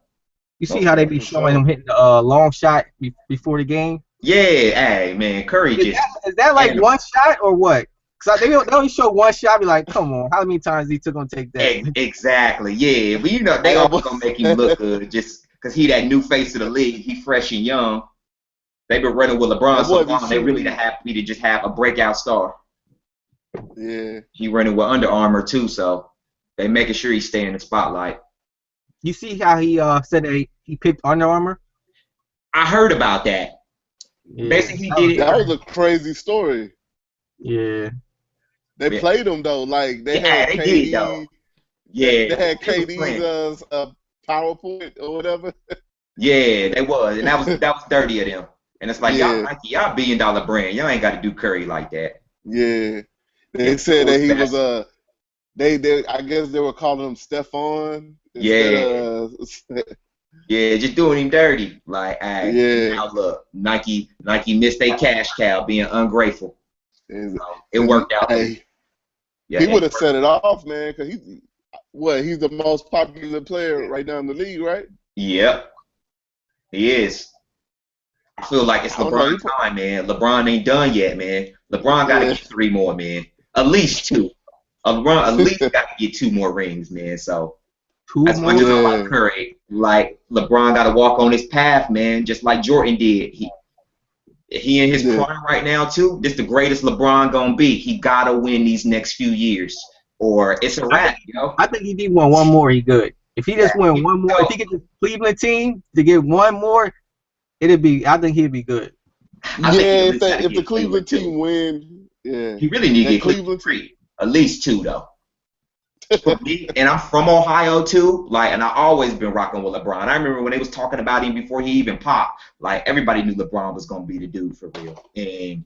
C: You see how they be showing him hitting the long shot before the game?
A: Yeah, hey, man, Curry
C: is that like one shot or what? Because they only show one shot, be like, come on, how many times he going to take that?
A: Exactly, yeah. But, you know, they always going to make him look good just because he that new face of the league. He fresh and young. They've been running with LeBron so long, they really happy to just have a breakout star.
B: Yeah.
A: He running with Under Armour, too, so they making sure he stay in the spotlight.
C: You see how he said that he picked Under Armour?
A: I heard about that. Yeah. Basically, he did it.
B: That was a crazy story.
C: Yeah.
B: They played him though, like they had
A: KD.
B: Did,
A: though. Yeah.
B: They had KD's PowerPoint or whatever.
A: Yeah, they was, and that was dirty of them. And it's like y'all $1 billion brand. Y'all ain't got to do Curry like that.
B: Yeah. They said that he was I guess they were calling him Stephon.
A: Yeah. Yeah, just doing him dirty. Like, now look, Nike missed their cash cow being ungrateful. So it worked out.
B: He would have set it off, man, because he's the most popular player right now in the league, right?
A: Yep. He is. I feel like it's LeBron time, man. LeBron ain't done yet, man. LeBron got to get 3 more, man. At least 2. LeBron at least got to get 2 more rings, man. So
C: Two
A: as
C: more.
A: much as I like Curry, like LeBron got to walk on his path, man, just like Jordan did. He in his prime right now too. This the greatest LeBron gonna be. He gotta win these next few years, or it's a wrap.
C: I think if he won one more, he good. If he just win one more, if he get the Cleveland team to get one more, it'd be. I think he'd be good.
B: If the Cleveland team win,
A: he really need to get Cleveland 3, at least 2 though. For me, and I'm from Ohio too, like, and I always been rocking with LeBron. I remember when they was talking about him before he even popped, like everybody knew LeBron was gonna be the dude for real, and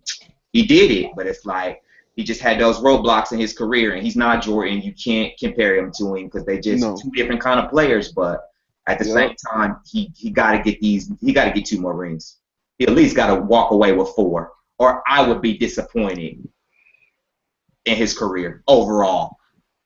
A: he did it. But it's like he just had those roadblocks in his career, and he's not Jordan. You can't compare him to him because they just 2 different kind of players. But at the same time, he got to get these. He got to get 2 more rings. He at least got to walk away with 4, or I would be disappointed in his career overall.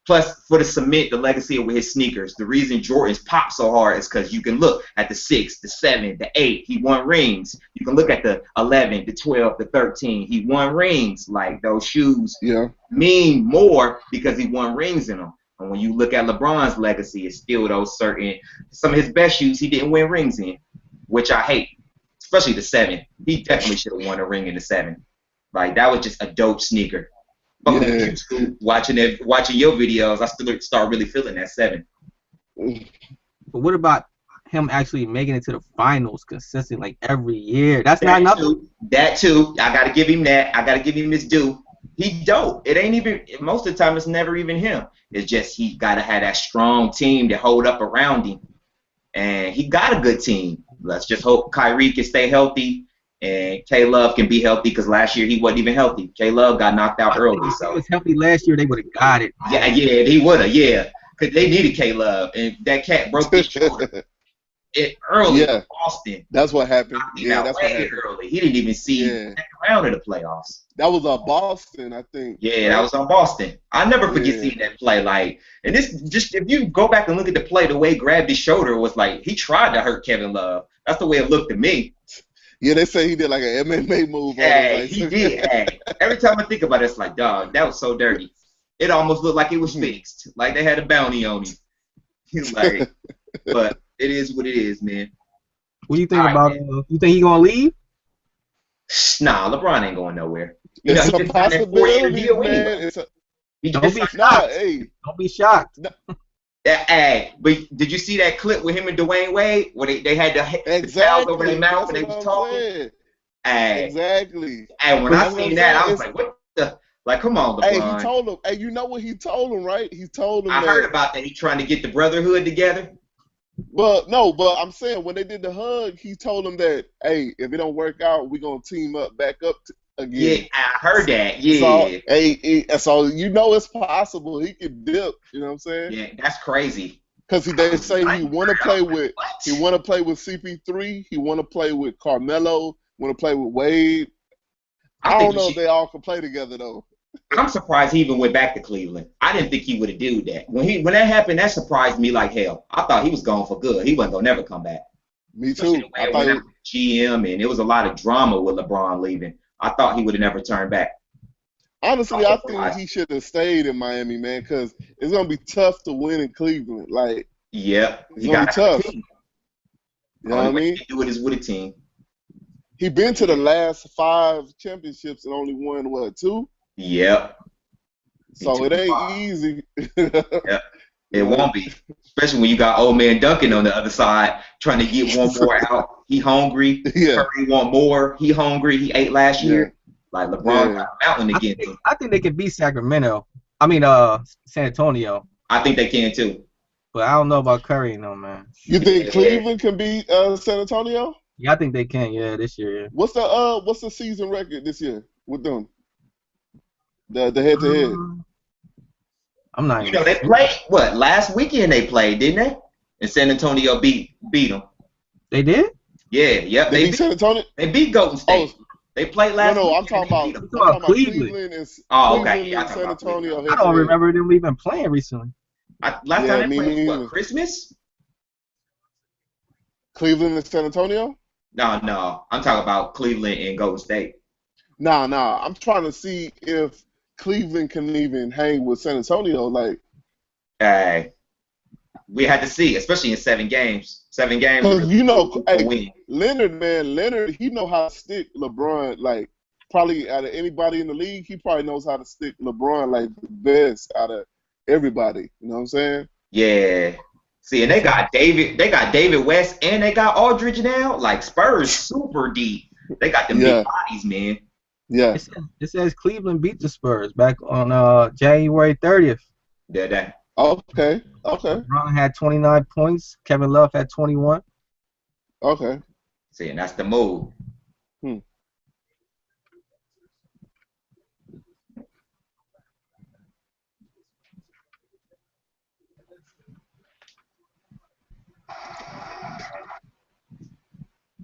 A: Plus, for the cement, the legacy of his sneakers, the reason Jordan's pop so hard is because you can look at the 6, the 7, the 8. He won rings. You can look at the 11, the 12, the 13. He won rings. Like, those shoes mean more because he won rings in them. And when you look at LeBron's legacy, it's still those certain, some of his best shoes he didn't win rings in, which I hate, especially the 7. He definitely should have won a ring in the 7. Like, that was just a dope sneaker. Watching your videos, I still start really feeling that 7.
C: But what about him actually making it to the finals consistent, like every year? That's not nothing.
A: That too. I gotta give him that. I gotta give him his due. He dope. It ain't even, most of the time it's never even him. It's just he gotta have that strong team to hold up around him, and he got a good team. Let's just hope Kyrie can stay healthy. And K-Love can be healthy because last year he wasn't even healthy. K-Love got knocked out early. So
C: if he was healthy last year, they would have got it.
A: Yeah, he would have, because they needed K-Love, and that cat broke his shoulder early in Boston.
B: That's what happened.
A: That's what happened. Early. He didn't even see the second round of the playoffs.
B: That was Boston, I think.
A: Yeah, that was on Boston. I never forget seeing that play. Like, and this just, if you go back and look at the play, the way he grabbed his shoulder was like he tried to hurt Kevin Love. That's the way it looked to me.
B: Yeah, they say he did like an MMA move.
A: Hey, he did. Hey, every time I think about it, it's like, dog, that was so dirty. It almost looked like it was fixed, like they had a bounty on him. He's like, but it is what it is, man.
C: What do you think about? You think he gonna leave?
A: Nah, LeBron ain't going nowhere.
B: It's a possibility, man.
C: Don't be shocked.
A: Hey, but did you see that clip with him and Dwayne Wade where they had the towels over their mouth and they was talking? Hey,
B: exactly.
A: Hey, when I seen that, I was like, what the? Like, come on, LeBron.
B: Hey, he told him. Hey, you know what he told him, right? He told him.
A: I heard about that. He trying to get the brotherhood together.
B: Well, no, but I'm saying when they did the hug, he told him that, hey, if it don't work out, we're gonna team up, back up again.
A: Yeah, I heard that. Yeah.
B: So you know it's possible he could dip. You know what I'm saying?
A: Yeah, that's crazy.
B: Because they say he want to play with CP3. He want to play with Carmelo. Want to play with Wade. I don't know if they all can play together though.
A: I'm surprised he even went back to Cleveland. I didn't think he would have done that. When that happened, that surprised me like hell. I thought he was gone for good. He wasn't gonna never come back.
B: Me too.
A: I thought it was GM, and it was a lot of drama with LeBron leaving. I thought he would have never turned back.
B: Honestly, I think he should have stayed in Miami, man, because it's gonna be tough to win in Cleveland. Like, it's gonna be tough. You know what I mean?
A: Do it is with a team.
B: He been to the last 5 championships and only won what, 2?
A: Yep.
B: So it ain't easy.
A: Yep. It won't be, especially when you got old man Duncan on the other side trying to get one more out. He hungry. Curry want more. He hungry. He ate last year. Like LeBron got a mountain again.
C: I think they can beat Sacramento. San Antonio.
A: I think they can too.
C: But I don't know about Curry, no, man.
B: You think Cleveland can beat San Antonio?
C: Yeah, I think they can. Yeah, this year. Yeah.
B: What's the season record this year with them? The head-to-head.
C: I'm not.
A: You know, they played last weekend? They played, didn't they? And San Antonio beat them.
C: They did?
A: Yeah, yep.
B: They beat San Antonio.
A: They beat Golden State. They played last.
B: No, I'm talking about Cleveland and San Antonio.
C: I don't remember them even playing recently.
A: Last time they played was Christmas?
B: Cleveland and San Antonio?
A: No. I'm talking about Cleveland and Golden State.
B: No. I'm trying to see if Cleveland can even hang with San Antonio. Like,
A: we had to see, especially in 7 games. 7 games.
B: because you know, hey,
A: win.
B: Leonard, he know how to stick LeBron. Like, probably out of anybody in the league, he probably knows how to stick LeBron like the best out of everybody. You know what I'm saying?
A: Yeah. See, and they got David West, and they got Aldridge now. Like, Spurs super deep. They got them big bodies, man.
B: Yeah.
C: It says Cleveland beat the Spurs back on January 30th.
A: Yeah,
B: Okay.
C: LeBron had 29 points. Kevin Love had 21.
B: Okay.
A: See, and that's the move.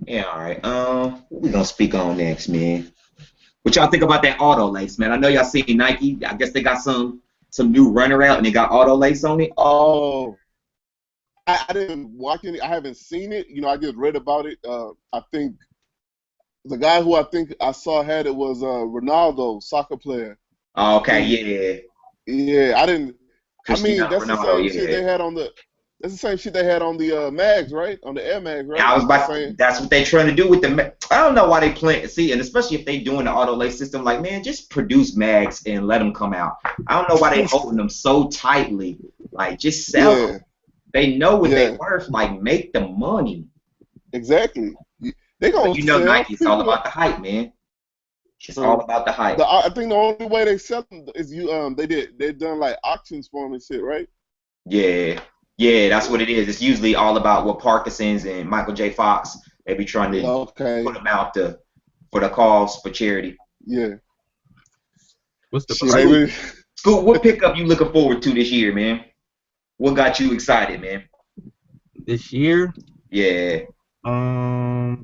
A: Yeah, all right. What we gonna speak on next, man? What y'all think about that auto lace, man? I know y'all seen Nike. I guess they got some new runner out and they got auto lace on it.
B: Oh, I didn't watch any. I haven't seen it. You know, I just read about it. I think the guy who I think I saw had it was Ronaldo, soccer player.
A: Oh, okay, yeah.
B: Yeah, I didn't.
A: Cristiano
B: That's the
A: Ronaldo,
B: same shit they had on the. That's the same shit they had on the Mags, right? On the Air Mags, right?
A: Yeah, I was about to, that's what they trying to do with the. I don't know why they plan. See, and especially if they doing the auto lace system, like, man, just produce mags and let them come out. I don't know why they holding them so tightly. Like, just sell them. They know what they worth. Like, make the money.
B: Exactly. They gonna.
A: But you know, Nike. It's all about the hype, man. It's all about the hype.
B: I think the only way they sell them is they done like auctions for them and shit, right?
A: Yeah, that's what it is. It's usually all about what Parkinson's and Michael J. Fox, they be trying to put them out for the cause, for charity.
B: Yeah.
C: What's the
A: Scoop, what pickup you looking forward to this year, man? What got you excited, man?
C: This year?
A: Yeah. My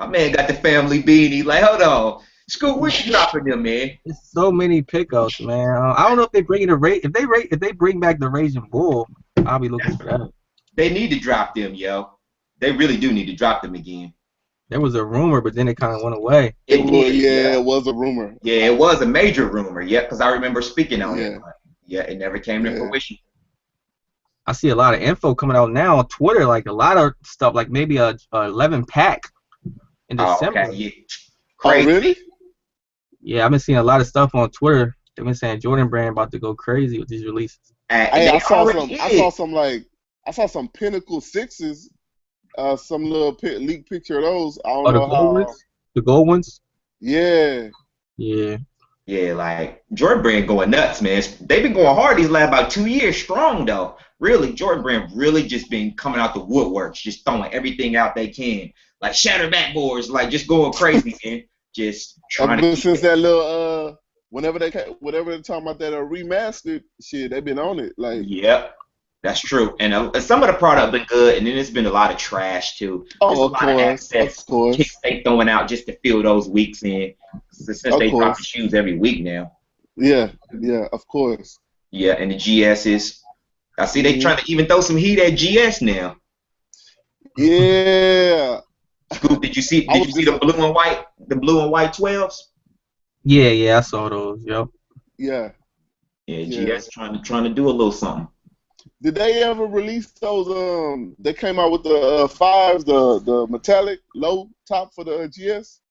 A: man got the family beanie. Like, hold on. Scoop, what you dropping them, man?
C: There's so many pickups, man. I don't know if they bring if they bring back the Raging Bull, I'll be looking for that.
A: They need to drop them, yo. They really do need to drop them again.
C: There was a rumor, but then it kind of went away.
B: It was a rumor.
A: Yeah, it was a major rumor. Yeah, because I remember speaking on it. But yeah, it never came to fruition.
C: I see a lot of info coming out now on Twitter, like a lot of stuff, like maybe a 11 pack in December.
A: Okay. Yeah. Crazy.
B: Oh, really?
C: Yeah, I've been seeing a lot of stuff on Twitter. They've been saying Jordan Brand about to go crazy with these releases.
B: I saw some Pinnacle 6s, some little leak picture of those. I don't know how.
C: The gold ones?
B: Yeah.
C: Yeah.
A: Yeah, like Jordan Brand going nuts, man. They've been going hard these last about 2 years strong, though. Really, Jordan Brand really just been coming out the woodworks, just throwing everything out they can. Like shatter backboards, like just going crazy, man. Just trying to.
B: Since that little whenever they're talking about that remastered shit, they've been on it. Like.
A: Yep, that's true. And some of the product been good, and then it's been a lot of trash too.
B: Oh, of course.
A: Kicks they throwing out just to fill those weeks in. Since they drop the shoes every week now.
B: Yeah, of course.
A: Yeah, and the GSs. I see they trying to even throw some heat at GS now.
B: Yeah.
A: Scoop, did you see the blue and white 12s?
C: Yeah, I saw those. Yep.
B: Yeah.
A: Yeah, GS trying to do a little something.
B: Did they ever release those? They came out with the 5s, the metallic low top for the GS.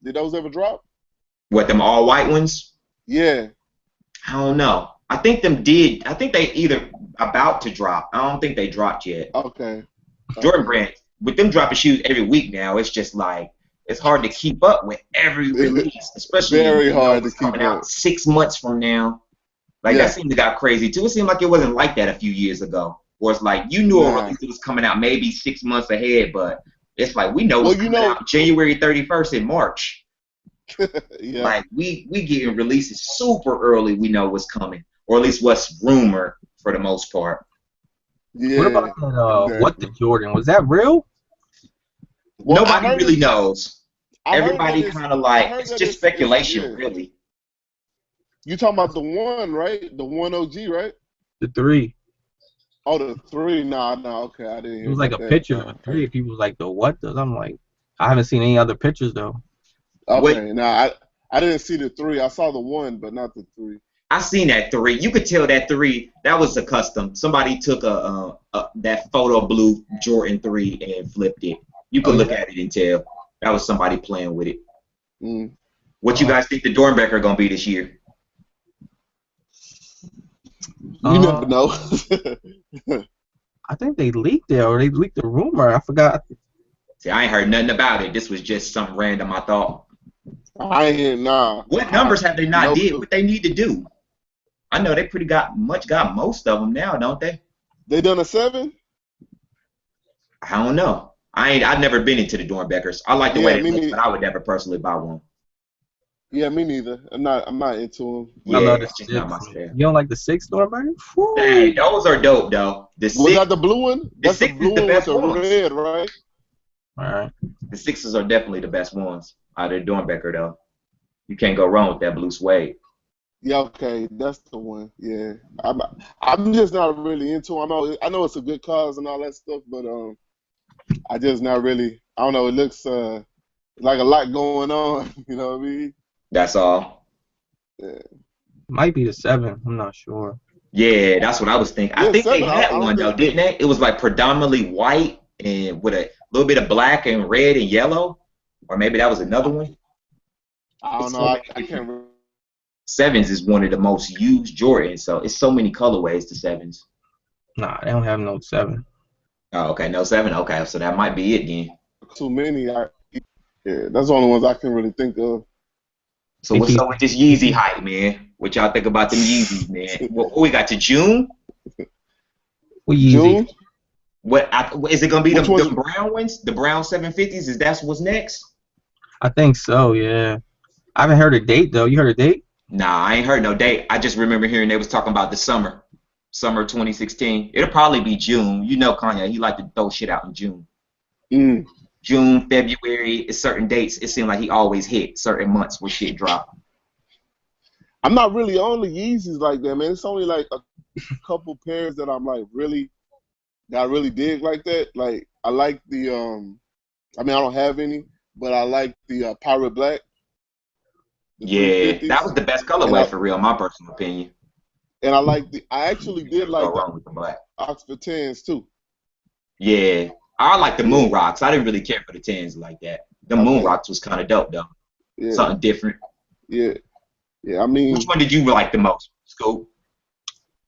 B: Did those ever drop?
A: What, them all white ones?
B: Yeah.
A: I don't know. I think them did. I think they either about to drop. I don't think they dropped yet.
B: Okay.
A: Jordan Brand, with them dropping shoes every week now, it's just like it's hard to keep up with every release, especially
B: very hard to keep
A: coming out 6 months from now. Like that seemed to got crazy too. It seemed like it wasn't like that a few years ago. Where it's like you knew a release was coming out maybe 6 months ahead, but it's like we know it's coming out January 31st in March. Like we getting releases super early. We know what's coming, or at least what's rumored for the most part.
B: Yeah.
C: What about that? What the Jordan? Was that real?
A: Well, nobody really knows. Everybody kind of like it's just speculation, really.
B: You talking about the one, right? The 1 OG, right?
C: The 3.
B: Oh, the 3? Nah, nah, okay, I didn't
C: It
B: hear
C: was like
B: about
C: a
B: that.
C: picture of a 3. People was like, the what? I'm like, I haven't seen any other pictures though.
A: What
B: Okay, nah, I didn't see the 3. I saw the 1, but not the 3.
A: I seen that 3. You could tell that 3 that was a custom. Somebody took that photo blue Jordan 3 and flipped it. You could look at it and tell that was somebody playing with it.
B: Mm.
A: What you guys think the Dornbecker gonna be this year?
B: You never know.
C: I think they leaked it, or they leaked the rumor. I forgot.
A: See, I ain't heard nothing about it. This was just something random I thought.
B: I ain't hear, nah.
A: What numbers have they not
B: No
A: did?
B: clue.
A: What they need to do? I know they pretty got most of them now, don't they?
B: They done a 7?
A: I don't know. I've never been into the Dornbeckers. I like the way they look, but I would never personally buy one.
B: Yeah, me neither. I'm not into them.
C: I
A: Yeah,
C: love the
A: it's just not my
C: 6.
A: style.
C: You don't like the 6 Dornbecker?
A: Hey, those are dope though. The
B: Was
A: 6,
B: that the blue one? That's the
A: 6
B: blue
A: is the
B: one with
A: best
B: the
A: ones.
B: red, right?
C: All right.
A: The 6s are definitely the best ones out of the Dornbecker though. You can't go wrong with that blue suede.
B: Yeah, okay, that's the one. Yeah, I'm just not really into 'em. I know it's a good cause and all that stuff, but I just not really. I don't know. It looks like a lot going on. You know what I mean?
A: That's all.
B: Yeah.
C: Might be the 7. I'm not sure.
A: Yeah, that's what I was thinking. I
B: Yeah,
A: think they
B: 7. I
A: had
B: don't
A: one though,
B: think.
A: didn't they? It was like predominantly white and with a little bit of black and red and yellow, or maybe that was another one.
B: I don't
A: It's
B: know.
A: so
B: I
A: many
B: can't.
A: different. 7s is one of the most used Jordans, so it's so many colorways to 7s.
C: Nah, they don't have no 7.
A: Oh, okay, no 7. Okay, so that might be it then.
B: Too many. Yeah, that's the only ones I can really think of.
A: So what's up with this Yeezy hype, man? What y'all think about them Yeezys, man? What we got to June?
C: What Yeezy?
B: June?
A: Is it gonna be
B: Which
A: the
B: ones?
A: brown ones? The brown 750s? Is that what's next?
C: I think so. Yeah. I haven't heard a date though. You heard a date?
A: Nah, I ain't heard no date. I just remember hearing they was talking about the summer 2016. It'll probably be June. You know Kanye, he like to throw shit out in June.
B: Mm.
A: June, February, it's certain dates. It seemed like he always hit certain months where shit drop.
B: I'm not really on the Yeezys like that, man. It's only like a couple pairs that I'm like really dig like that. Like I like the I mean I don't have any, but I like the Pirate Black. The
A: Yeah,
B: 350s.
A: that was the best colorway for real, in my personal opinion.
B: And I actually did like
A: Go
B: the
A: wrong with the black.
B: Oxford 10s too.
A: Yeah, I like the Moon Rocks. I didn't really care for the 10s like that. The Moon Rocks was kind of dope though.
B: Yeah.
A: Something different.
B: Yeah. I mean,
A: which one did you like the most, Scoop?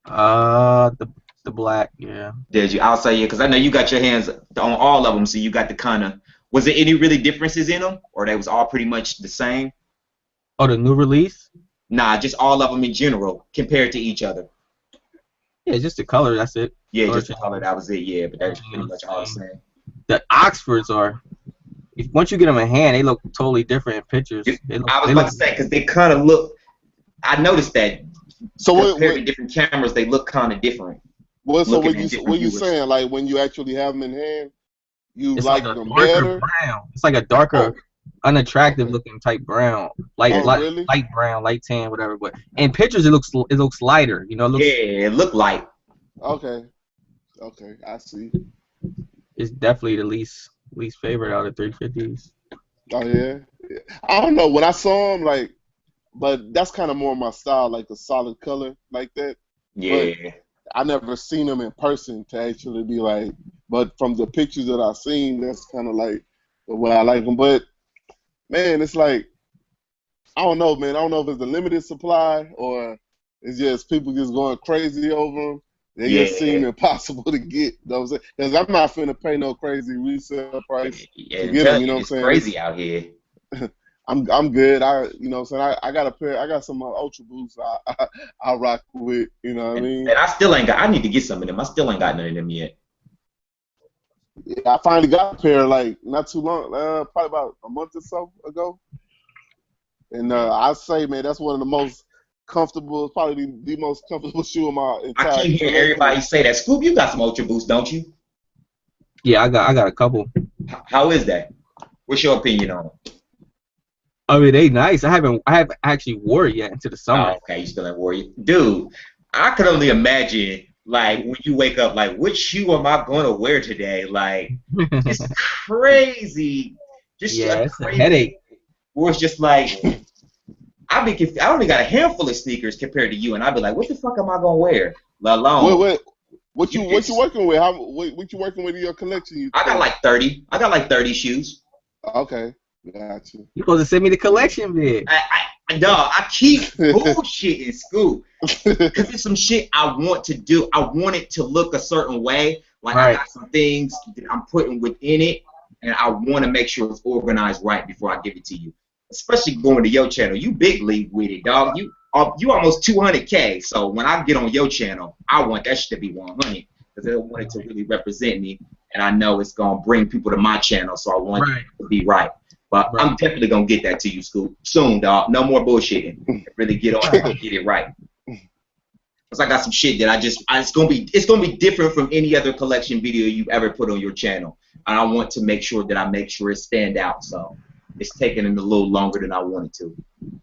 C: The black, yeah.
A: Did you? I'll say yeah, because I know you got your hands on all of them, so you got the kind of. Was there any really differences in them, or they was all pretty much the same?
C: Oh, the new release?
A: Nah, just all of them in general compared to each other.
C: Yeah, just the color. That's it.
A: Yeah,
C: Color
A: just the color. That was it. Yeah, but they're pretty much all the same.
C: The Oxfords are. Once you get them in hand, they look totally different in pictures.
A: I was about to say because they kind of look. I noticed that.
B: So
A: compared to different cameras, they look kind of different.
B: Well, so what you saying? Like when you actually have them in hand, you like them better?
C: Brown. It's like a darker, unattractive looking type brown,
B: really?
C: light brown, light tan, whatever. But in pictures, it looks lighter. You know,
A: it looked light.
B: Okay, I see.
C: It's definitely the least favorite out of 350s.
B: Oh yeah, I don't know when I saw them like. But that's kind of more my style, like a solid color like that.
A: Yeah.
B: But I never seen them in person to actually be like. But from the pictures that I've seen, that's kind of like the way I like them. But man, it's like I don't know, man. I don't know if it's a limited supply or it's just people just going crazy over them. They just seem impossible to get. You know what I'm saying? Because I'm not finna pay no crazy resale price to get them. You know what I'm saying?
A: It's crazy out here.
B: I'm good. You know what I'm saying? I got a pair. I got some Ultra Boosts. I rock with. You know what I mean?
A: And I still ain't got. I need to get some of them. I still ain't got none of them yet.
B: Yeah, I finally got a pair like not too long. Probably about a month or so ago. And I say, man, that's one of the most comfortable, probably the most comfortable shoe in my entire.
A: I keep hearing everybody say that. Scoop, you got some Ultra Boosts, don't you?
C: Yeah, I got a couple.
A: How is that? What's your opinion on it?
C: I mean, they nice. I haven't actually wore it yet into the summer.
A: Oh, okay, you still ain't worried, dude. I could only imagine Like when you wake up, like which shoe am I going to wear today? Like it's crazy, just
C: Yeah,
A: a
C: it's a
A: crazy.
C: headache.
A: Where it's just like I only got a handful of sneakers compared to you, and I'd be like, what the fuck am I gonna wear? Let alone
B: what you working with? What you working with in your collection?
A: I got like 30. I got like 30 shoes.
B: Okay, got you.
C: You supposed to send me the collection vid.
A: I keep bullshitting Scoop because it's some shit I want to do. I want it to look a certain way. Like I got some things that I'm putting within it, and I want to make sure it's organized right before I give it to you. Especially going to your channel, you big league with it, dog. You almost 200K. So when I get on your channel, I want that shit to be 100 because I want it to really represent me, and I know it's gonna bring people to my channel. So I want it to be right. But I'm definitely gonna get that to you, Scoop, soon, dog. No more bullshitting. Really get on it and get it right. Cause I got some shit that it's gonna be different from any other collection video you've ever put on your channel, and I want to make sure that I make sure it stand out. So it's taking it a little longer than I wanted to.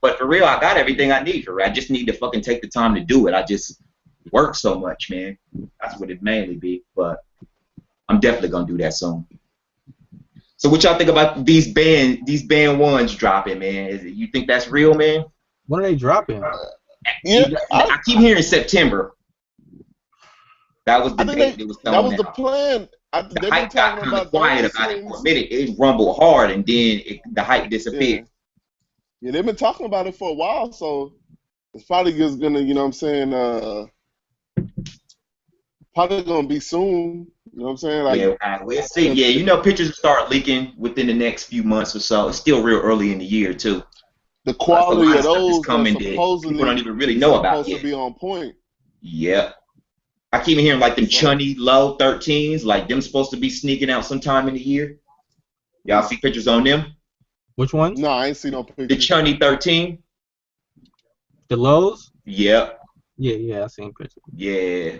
A: But for real, I got everything I need for real. I just need to fucking take the time to do it. I just work so much, man. That's what it mainly be. But I'm definitely gonna do that soon. So what y'all think about these band ones dropping, man? You think that's real, man?
C: When are they dropping?
B: Yeah,
A: I keep hearing September. That was the date that was thrown out.
B: That was the plan.
A: The hype got kind of quiet about it for a minute. It rumbled hard, and then the hype disappeared.
B: Yeah, they've been talking about it for a while, so it's probably just gonna, you know what I'm saying, probably gonna be soon. You know what I'm saying? Like,
A: we'll see. Yeah, you know, pictures will start leaking within the next few months or so. It's still real early in the year too.
B: The quality of those
A: coming
B: supposedly
A: people don't even really know about
B: supposed to be on point.
A: Yep. I keep hearing like them chunny low 13s, like them supposed to be sneaking out sometime in the year. Y'all see pictures on them?
C: Which ones?
B: No, I ain't seen no pictures.
A: The chunny 13.
C: The lows?
A: Yep.
C: Yeah, I seen pictures.
A: Yeah.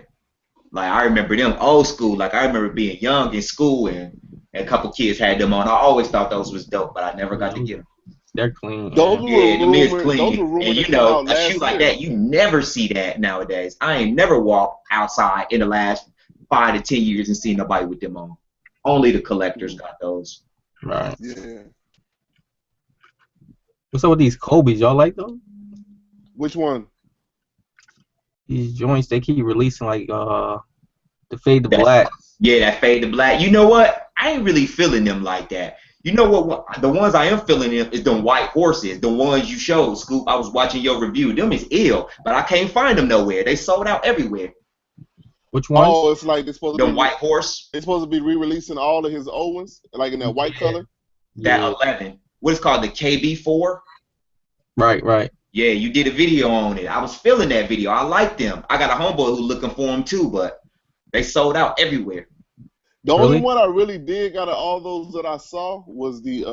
A: Like I remember them old school. Like I remember being young in school and a couple kids had them on. I always thought those was dope, but I never got to get them.
C: They're clean.
B: Those
A: them is clean. And you know, a shoe like that, you never see that nowadays. I ain't never walked outside in the last 5 to 10 years and seen nobody with them on. Only the collectors got those.
C: Right.
B: Yeah.
C: What's up with these Kobe's? Y'all like those?
B: Which one?
C: These joints, they keep releasing like the fade to black.
A: Yeah, that fade to black. You know what? I ain't really feeling them like that. You know what? The ones I am feeling them is them white horses. The ones you showed, Scoop. I was watching your review. Them is ill, but I can't find them nowhere. They sold out everywhere.
C: Which ones?
B: Oh, it's like they're supposed to be
A: white horse.
B: They're supposed to be re-releasing all of his old ones, like in that white color.
A: That 11. What is called the KB4?
C: Right.
A: Yeah, you did a video on it. I was feeling that video. I like them. I got a homeboy who's looking for them too, but they sold out everywhere.
B: The only one I really did out of all those that I saw was the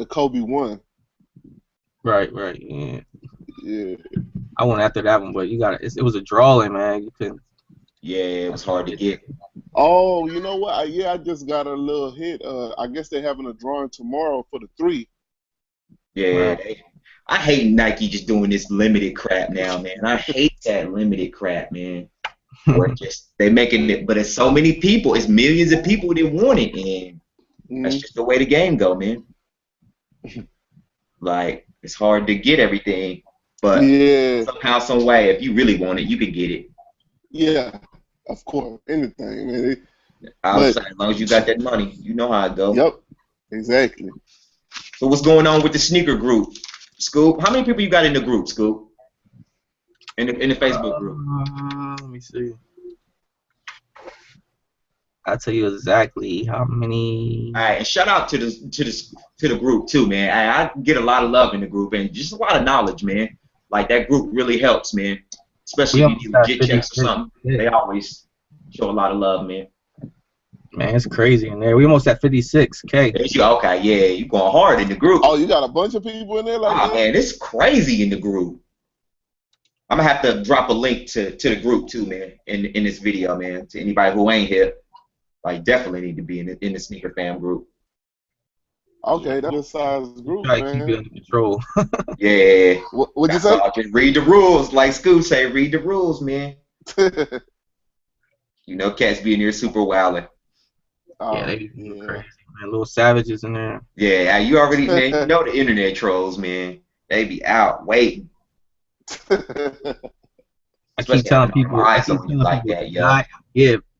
B: Kobe one.
C: Right.
B: Yeah.
C: I went after that one, but you got it. It was a drawing, man. You couldn't.
A: Yeah, it was hard to get.
B: Oh, you know what? I just got a little hit. I guess they're having a drawing tomorrow for the 3.
A: Yeah, I hate Nike just doing this limited crap now, man. I hate that limited crap, man. Or just they making it, but it's so many people, it's millions of people that want it, and that's just the way the game go, man. Like it's hard to get everything, but somehow, some way, if you really want it, you can get it.
B: Yeah, of course, anything, man.
A: I was saying, as long as you got that money, you know how it goes.
B: Yep, exactly.
A: So what's going on with the sneaker group, Scoop? How many people you got in the group, Scoop? In the Facebook group.
C: Let me see. I'll tell you exactly how many.
A: All right, and shout out to the group too, man. I get a lot of love in the group and just a lot of knowledge, man. Like that group really helps, man. Especially if you need legit checks or something. Yeah. They always show a lot of love, man.
C: Man, it's crazy in there. We almost at 56K.
A: Okay, yeah, you going hard in the group.
B: Oh, you got a bunch of people in there like that?
A: Man, it's crazy in the group. I'm gonna have to drop a link to the group too, man, in this video, man. To anybody who ain't here, like definitely need to be in the sneaker fam group.
B: Okay, that's a size group,
C: Try to
B: man.
C: keep it under control.
A: Yeah.
B: What'd you say?
A: Just read the rules, like Scoop say. Read the rules, man. You know, cats be in there super wildin'.
C: Yeah, they be crazy, man. Little savages in there.
A: Yeah, you already, man. You know the internet trolls, man. They be out waiting.
C: I keep telling people,
A: like that, yo.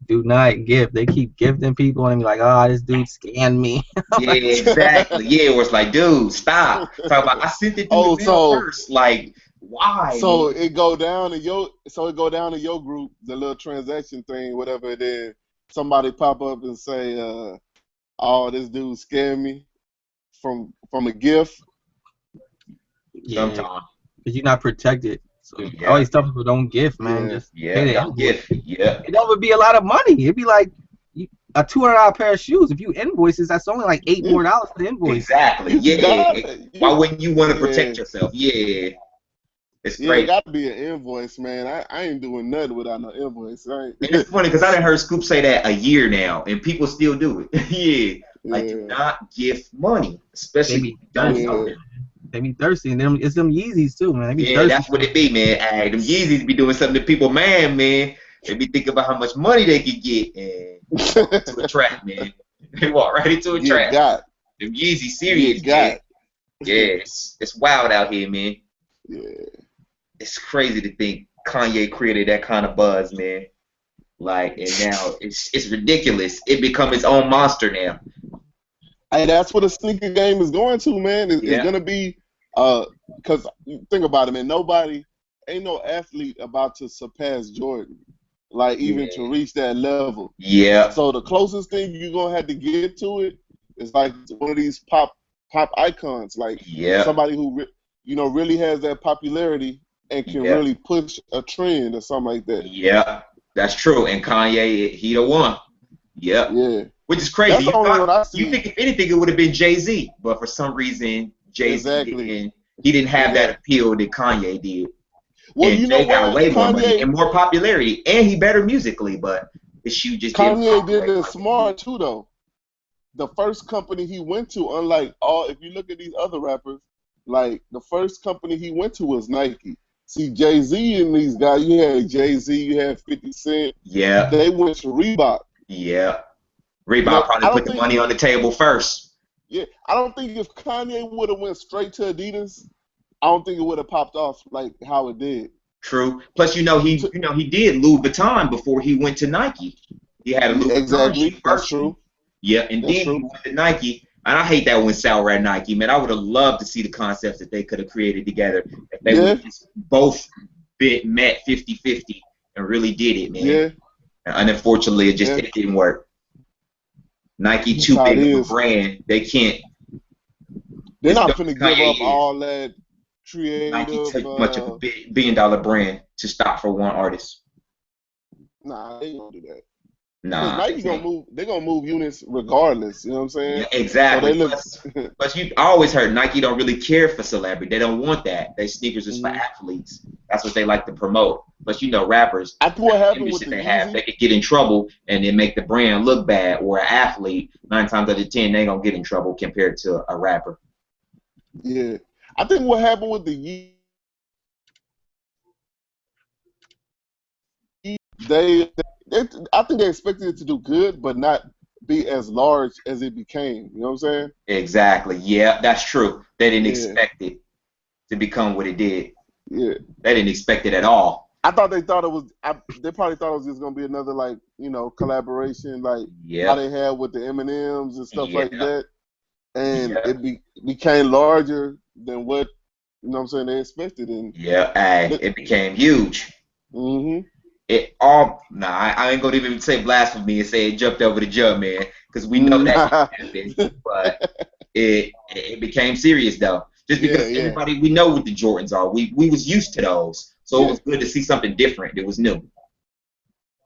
C: do not give. They keep gifting people and be like, oh, this dude scammed me.
A: Yeah, exactly. Yeah, where it's like, dude, stop. Talk about I sent it through the mail first. Like, why?
B: So man? It go down in your group, the little transaction thing, whatever it is. Somebody pop up and say, "Oh, this dude scammed me from a gift."
C: Yeah, because you're not protected. So I always tell people, don't gift, man. Just pay the invoice.
A: Gift. Yeah.
C: It would be a lot of money. It'd be like a $200 pair of shoes. If you invoices, that's only like $8 more for the invoice.
A: Exactly. Yeah. Why wouldn't you want to protect yourself? Yeah. It's great.
B: It got to be an invoice, man. I ain't doing nothing without no invoice, right?
A: And it's funny because I done heard Scoop say that a year now, and people still do it. Like, do not gift money, especially if you done something.
C: They be thirsty, and it's them Yeezys too, man. They be
A: thirsty. That's what it be, man. Hey, them Yeezys be doing something to people, man. They be thinking about how much money they could get and walk into a trap, man. They walk right into a trap. Them Yeezys serious, man. Yeah, it's wild out here, man.
B: Yeah.
A: It's crazy to think Kanye created that kind of buzz, man. Like, and now it's ridiculous. It become its own monster now.
B: And that's what a sneaker game is going to, man. It's gonna be, cause think about it, man. Ain't no athlete about to surpass Jordan, like even to reach that level.
A: Yeah.
B: So the closest thing you're gonna have to get to it is like one of these pop icons, like somebody who really has that popularity and can really push a trend or something like that.
A: Yeah, that's true. And Kanye, he the one. Yeah.
B: Yeah.
A: Which is crazy.
B: You
A: think if anything it would have been Jay-Z, but for some reason Jay-Z didn't have that appeal that Kanye did.
B: Well,
A: and Jay got way more money and more popularity, and he better musically, but the shoe just
B: Kanye did it smart too, though. The first company he went to, unlike if you look at these other rappers, like the first company he went to was Nike. See, Jay-Z and these guys, you had Jay-Z, you had 50 Cent.
A: Yeah.
B: They went to Reebok.
A: Yeah. Reebok probably put the money on the table first.
B: Yeah, I don't think if Kanye would have went straight to Adidas, I don't think it would have popped off like how it did.
A: True. Plus, he did Louis Vuitton before he went to Nike. He had a Louis
B: Vuitton first. That's true.
A: Yeah, and then he went to Nike. And I hate that when sour at Nike, man. I would have loved to see the concepts that they could have created together if they would just both met 50-50 and really did it, man.
B: Yeah.
A: And unfortunately, it didn't work. Nike too big of a brand. They can't.
B: They're not going to give up all that creative.
A: Nike too much of a billion-dollar brand to stop for one artist.
B: Nah, they don't do that.
A: Nah,
B: Nike they're gonna move units regardless. You know what I'm saying?
A: Yeah, exactly. But I always heard Nike don't really care for celebrity. They don't want that. Their sneakers is for athletes. That's what they like to promote. But rappers,
B: I think what happened with
A: they could get in trouble and then make the brand look bad. Or an athlete, 9 times out of 10, they gonna get in trouble compared to a rapper.
B: Yeah, I think what happened with the I think they expected it to do good, but not be as large as it became. You know what I'm saying?
A: Exactly. Yeah, that's true. They didn't expect it to become what it did.
B: Yeah.
A: They didn't expect it at all.
B: They probably thought it was just gonna be another collaboration like how they had with the M&Ms and stuff like that, and it became larger than what they expected. And
A: it became huge.
B: Mhm.
A: I ain't gonna even say blasphemy and say it jumped over the jump, man, because we know that happened, but it became serious though. Just because everybody, we know what the Jordans are. We was used to those, so it was good to see something different. It was new.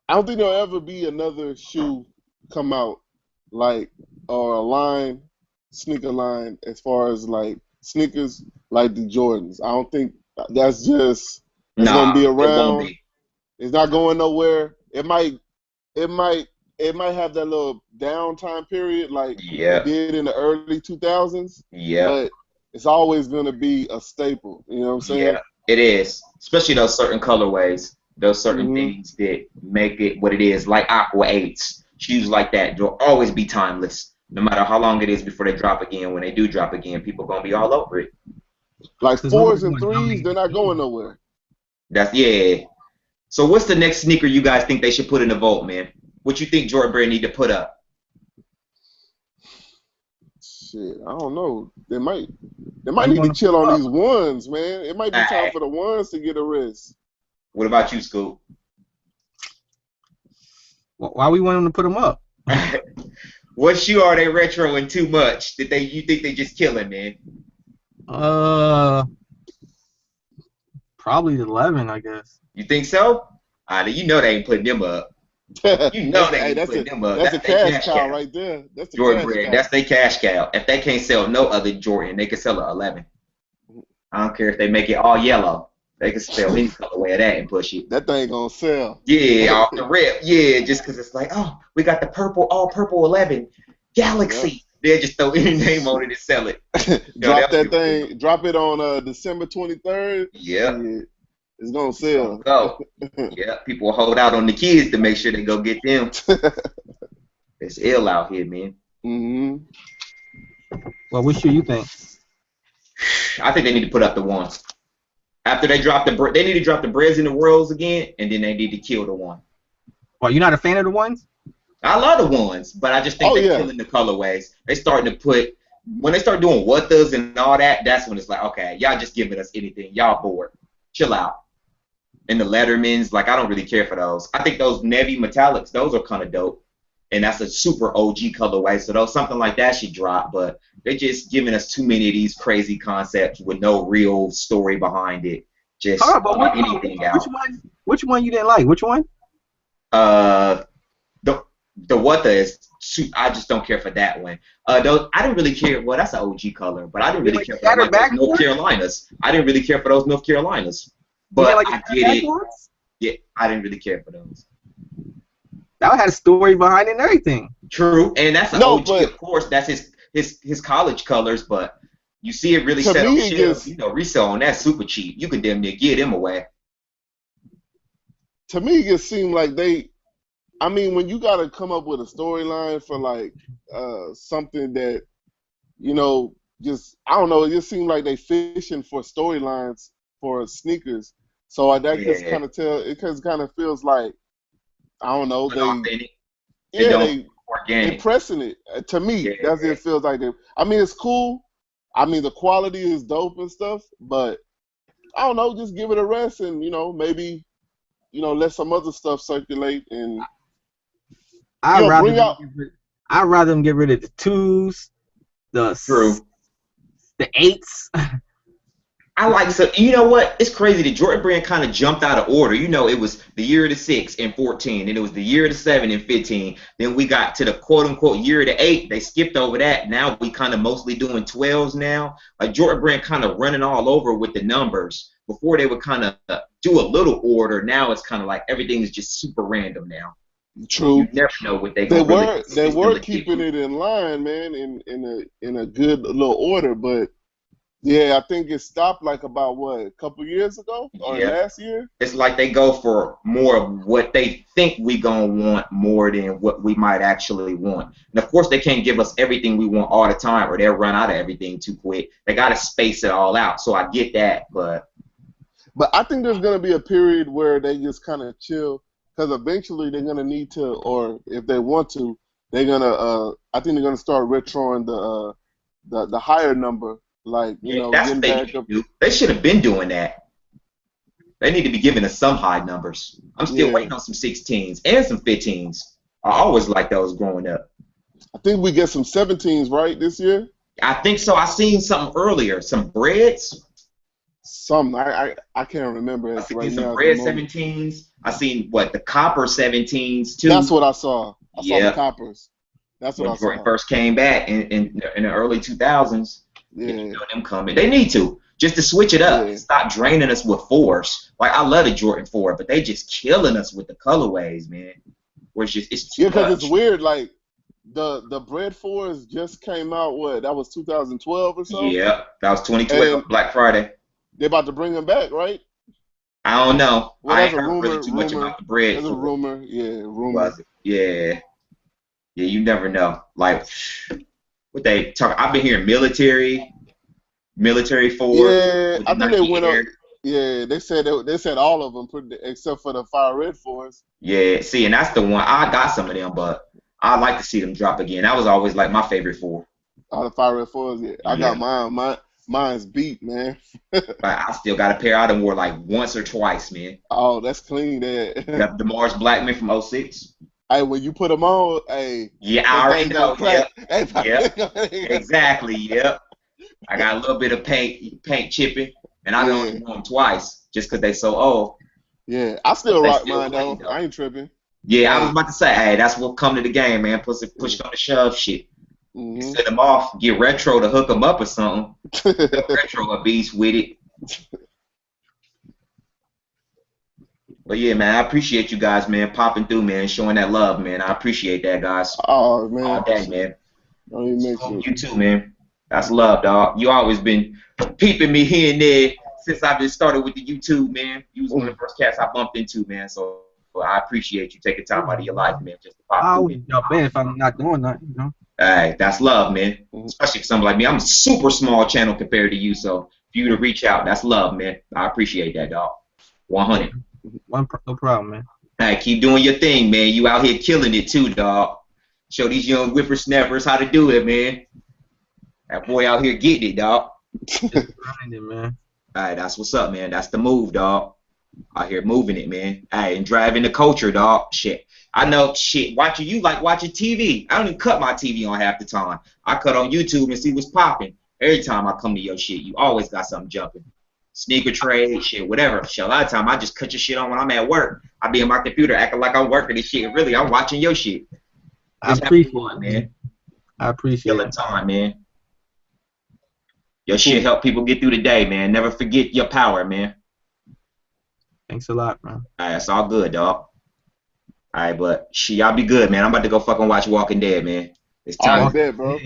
B: I don't think there'll ever be another shoe come out or sneaker line as far as sneakers like the Jordans. I don't think that's just gonna be around.
A: It won't be.
B: It's not going nowhere. It might have that little downtime period like it did in the early 2000s.
A: Yeah.
B: But it's always going to be a staple. You know what I'm saying?
A: Yeah, it is. Especially those certain colorways. Those certain things that make it what it is, like Aqua 8s, shoes like that, they'll always be timeless. No matter how long it is before they drop again, when they do drop again, people gonna be all over it.
B: Like 4s and 3s, they're not going nowhere.
A: That's yeah. So what's the next sneaker you guys think they should put in the vault, man? What you think Jordan Brand need to put up?
B: Shit, I don't know. They might need to chill on these ones, man. It might be time for the ones to get a rest.
A: What about you, Scoop?
C: Why we want them to put them up?
A: What shoe are they retroing too much? That you think they just killing, man?
C: Probably 11, I guess.
A: You think so? You know they ain't putting them up. You know they ain't putting them up.
B: That's a cash cow right there. That's the
A: Jordan Brand. That's their cash cow. If they can't sell no other Jordan, they can sell an 11. I don't care if they make it all yellow. They can sell any colorway of that and push it.
B: That thing gonna sell.
A: Yeah, off the rip. Yeah, just because it's like, oh, we got the all purple 11 Galaxy. They'll just throw any name on it and sell it.
B: Drop that thing. Drop it on December 23rd.
A: Yeah.
B: It's gonna sell.
A: Go. Yeah, people hold out on the kids to make sure they go get them. It's ill out here, man.
C: Well, what shoe you think?
A: I think they need to put up the ones. After they drop they need to drop the breads and the worlds again, and then they need to kill the one.
C: Well, you're not a fan of the ones?
A: I love the ones, but I just think they're killing the colorways. They starting to put, when they start doing whatas and all that, that's when it's like, okay, y'all just giving us anything. Y'all bored. Chill out. And the Lettermans, like, I don't really care for those. I think those navy metallics, those are kind of dope. And that's a super OG colorway, so those something like that should drop. But they're just giving us too many of these crazy concepts with no real story behind it. Just anything out.
C: Which one you didn't like? Which one?
A: The Wata is. I just don't care for that one. I didn't really care. Well, that's an OG color, but I didn't really care for those North Carolinas. I didn't really care for those North Carolinas. But I get it. Yeah, I didn't really care for those.
C: That had a story behind it and everything.
A: True, and that's an OG, of course. That's his college colors, but you see it really set on shelves. You know, resale on that super cheap. You could damn near get them away.
B: To me, it seemed like I mean, when you got to come up with a storyline for like something that, you know, just I don't know. It just seemed like they fishing for storylines for sneakers. So that just kind of it kind of feels like, I don't know, they pressing it. To me, that's what it feels like. I mean, it's cool. I mean, the quality is dope and stuff, but I don't know, just give it a rest and, you know, maybe, you know, let some other stuff circulate and
C: I'd rather them get rid of the 2s, the 8s.
A: I like, so you know what? It's crazy. The Jordan Brand kind of jumped out of order. You know, it was the year of the 6 in 14, and it was the year of the 7 in 15. Then we got to the quote unquote year of the 8. They skipped over that. Now we kind of mostly doing 12s now. Like Jordan Brand kind of running all over with the numbers. Before they would kind of do a little order. Now it's kind of like everything is just super random now.
B: True.
A: You never know what they
B: were keeping it in line, man, in a good little order, but yeah, I think it stopped like about a couple years ago or last year.
A: It's like they go for more of what they think we gonna want more than what we might actually want. And of course, they can't give us everything we want all the time, or they'll run out of everything too quick. They gotta space it all out. So I get that, but
B: I think there's gonna be a period where they just kind of chill. Because eventually they're gonna need to, or if they want to, they're gonna. I think they're gonna start retroing the higher number, like you know.
A: That's what they need to do. They should have been doing that. They need to be giving us some high numbers. I'm still waiting on some 16s and some 15s. I always liked those growing up.
B: I think we get some 17s right this year.
A: I think so. I seen something earlier. Some breads.
B: I can't remember it right now.
A: Some bread 17s. I seen the copper 17s too.
B: That's what I saw. I saw the coppers. That's what I saw.
A: When first came back in the early 2000s. Yeah. You know them coming. They need to just to switch it up. Stop draining us with 4s. Like I love the Jordan 4, but they just killing us with the colorways, man. Where it's too much.
B: Because it's weird. Like the bread 4s just came out. That was 2012 or so.
A: Yeah, that was 2012 Black Friday.
B: They're about to bring them back, right?
A: I don't know.
B: Well,
A: I
B: that's
A: ain't
B: a
A: heard
B: rumor.
A: really too much about the bread.
B: That's a rumor. Yeah, rumor.
A: Was it? Yeah. Yeah, you never know. Like, what they talk. I've been hearing military for.
B: Yeah, I think they
A: Nike
B: went up.
A: Air.
B: Yeah, they said all of them, except for the fire red force.
A: Yeah, see, and that's the one. I got some of them, but I like to see them drop again. That was always like my favorite 4.
B: All the fire red force. Yeah, I
A: Yeah.
B: got mine. Mine's beat, man.
A: But I still got a pair I done wore like once or twice, man.
B: Oh, that's clean. There.
A: The Mars Blackman from 06.
B: Hey, when you put them on, hey.
A: Yeah, I already know.
B: Yep.
A: Yep. Exactly. Yep. I got a little bit of paint chipping, and I only wore them twice just because they so old.
B: Yeah, I still rock mine though. I ain't tripping.
A: Yeah, I was about to say, hey, that's what come to the game, man. Push on the shove shit. Set them off, get retro to hook them up or something. Retro a beast with it. But yeah, man, I appreciate you guys, man, popping through, man, showing that love, man. I appreciate that, guys.
B: Oh man,
A: all day, man.
B: Don't even mention
A: You too, man. That's love, dog. You always been peeping me here and there since I've been started with the YouTube, man. You was one of the first cats I bumped into, man. So I appreciate you taking time out of your life, man, just to pop through.
C: I always jump in if I'm not doing nothing, you know.
A: Hey, that's love, man. Especially for somebody like me. I'm a super small channel compared to you, so for you to reach out, that's love, man. I appreciate that, dog. 100.
C: No problem, man.
A: Hey, keep doing your thing, man. You out here killing it too, dog. Show these young whippersnappers how to do it, man. That boy out here getting it, dog.
C: Grinding, man.
A: Hey, that's what's up, man. That's the move, dog. Out here moving it, man. Hey, and driving the culture, dog. Shit. I know, shit. Watching you like watching TV. I don't even cut my TV on half the time. I cut on YouTube and see what's popping. Every time I come to your shit, you always got something jumping. Sneaker trade, shit, whatever. Shit, a lot of time I just cut your shit on when I'm at work. I be in my computer acting like I'm working and shit. Really, I'm watching your shit.
C: I appreciate it,
A: man.
C: I appreciate
A: it. Time, man. Your shit help people get through the day, man. Never forget your power, man.
C: Thanks a lot, man.
A: All right, that's all good, dog. All right, but shit, y'all be good, man. I'm about to go fucking watch Walking Dead, man. It's time
B: to bro.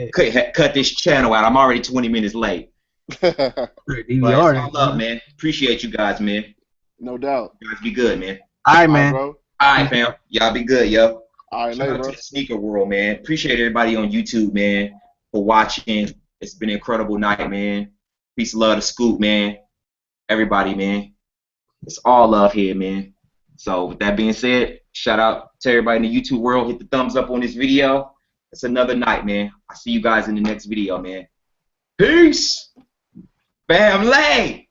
A: Cut this channel out. I'm already 20 minutes late.
C: DVR,
A: all up, man. Appreciate you guys, man.
B: No doubt.
A: You guys be good, man.
C: All right, man.
B: All
A: right, fam. Y'all be good, yo.
B: All right,
A: shout out to the sneaker world, man. Appreciate everybody on YouTube, man, for watching. It's been an incredible night, man. Peace and love to Scoop, man. Everybody, man. It's all love here, man. So with that being said, shout out to everybody in the YouTube world. Hit the thumbs up on this video. It's another night, man. I'll see you guys in the next video, man. Peace. Family.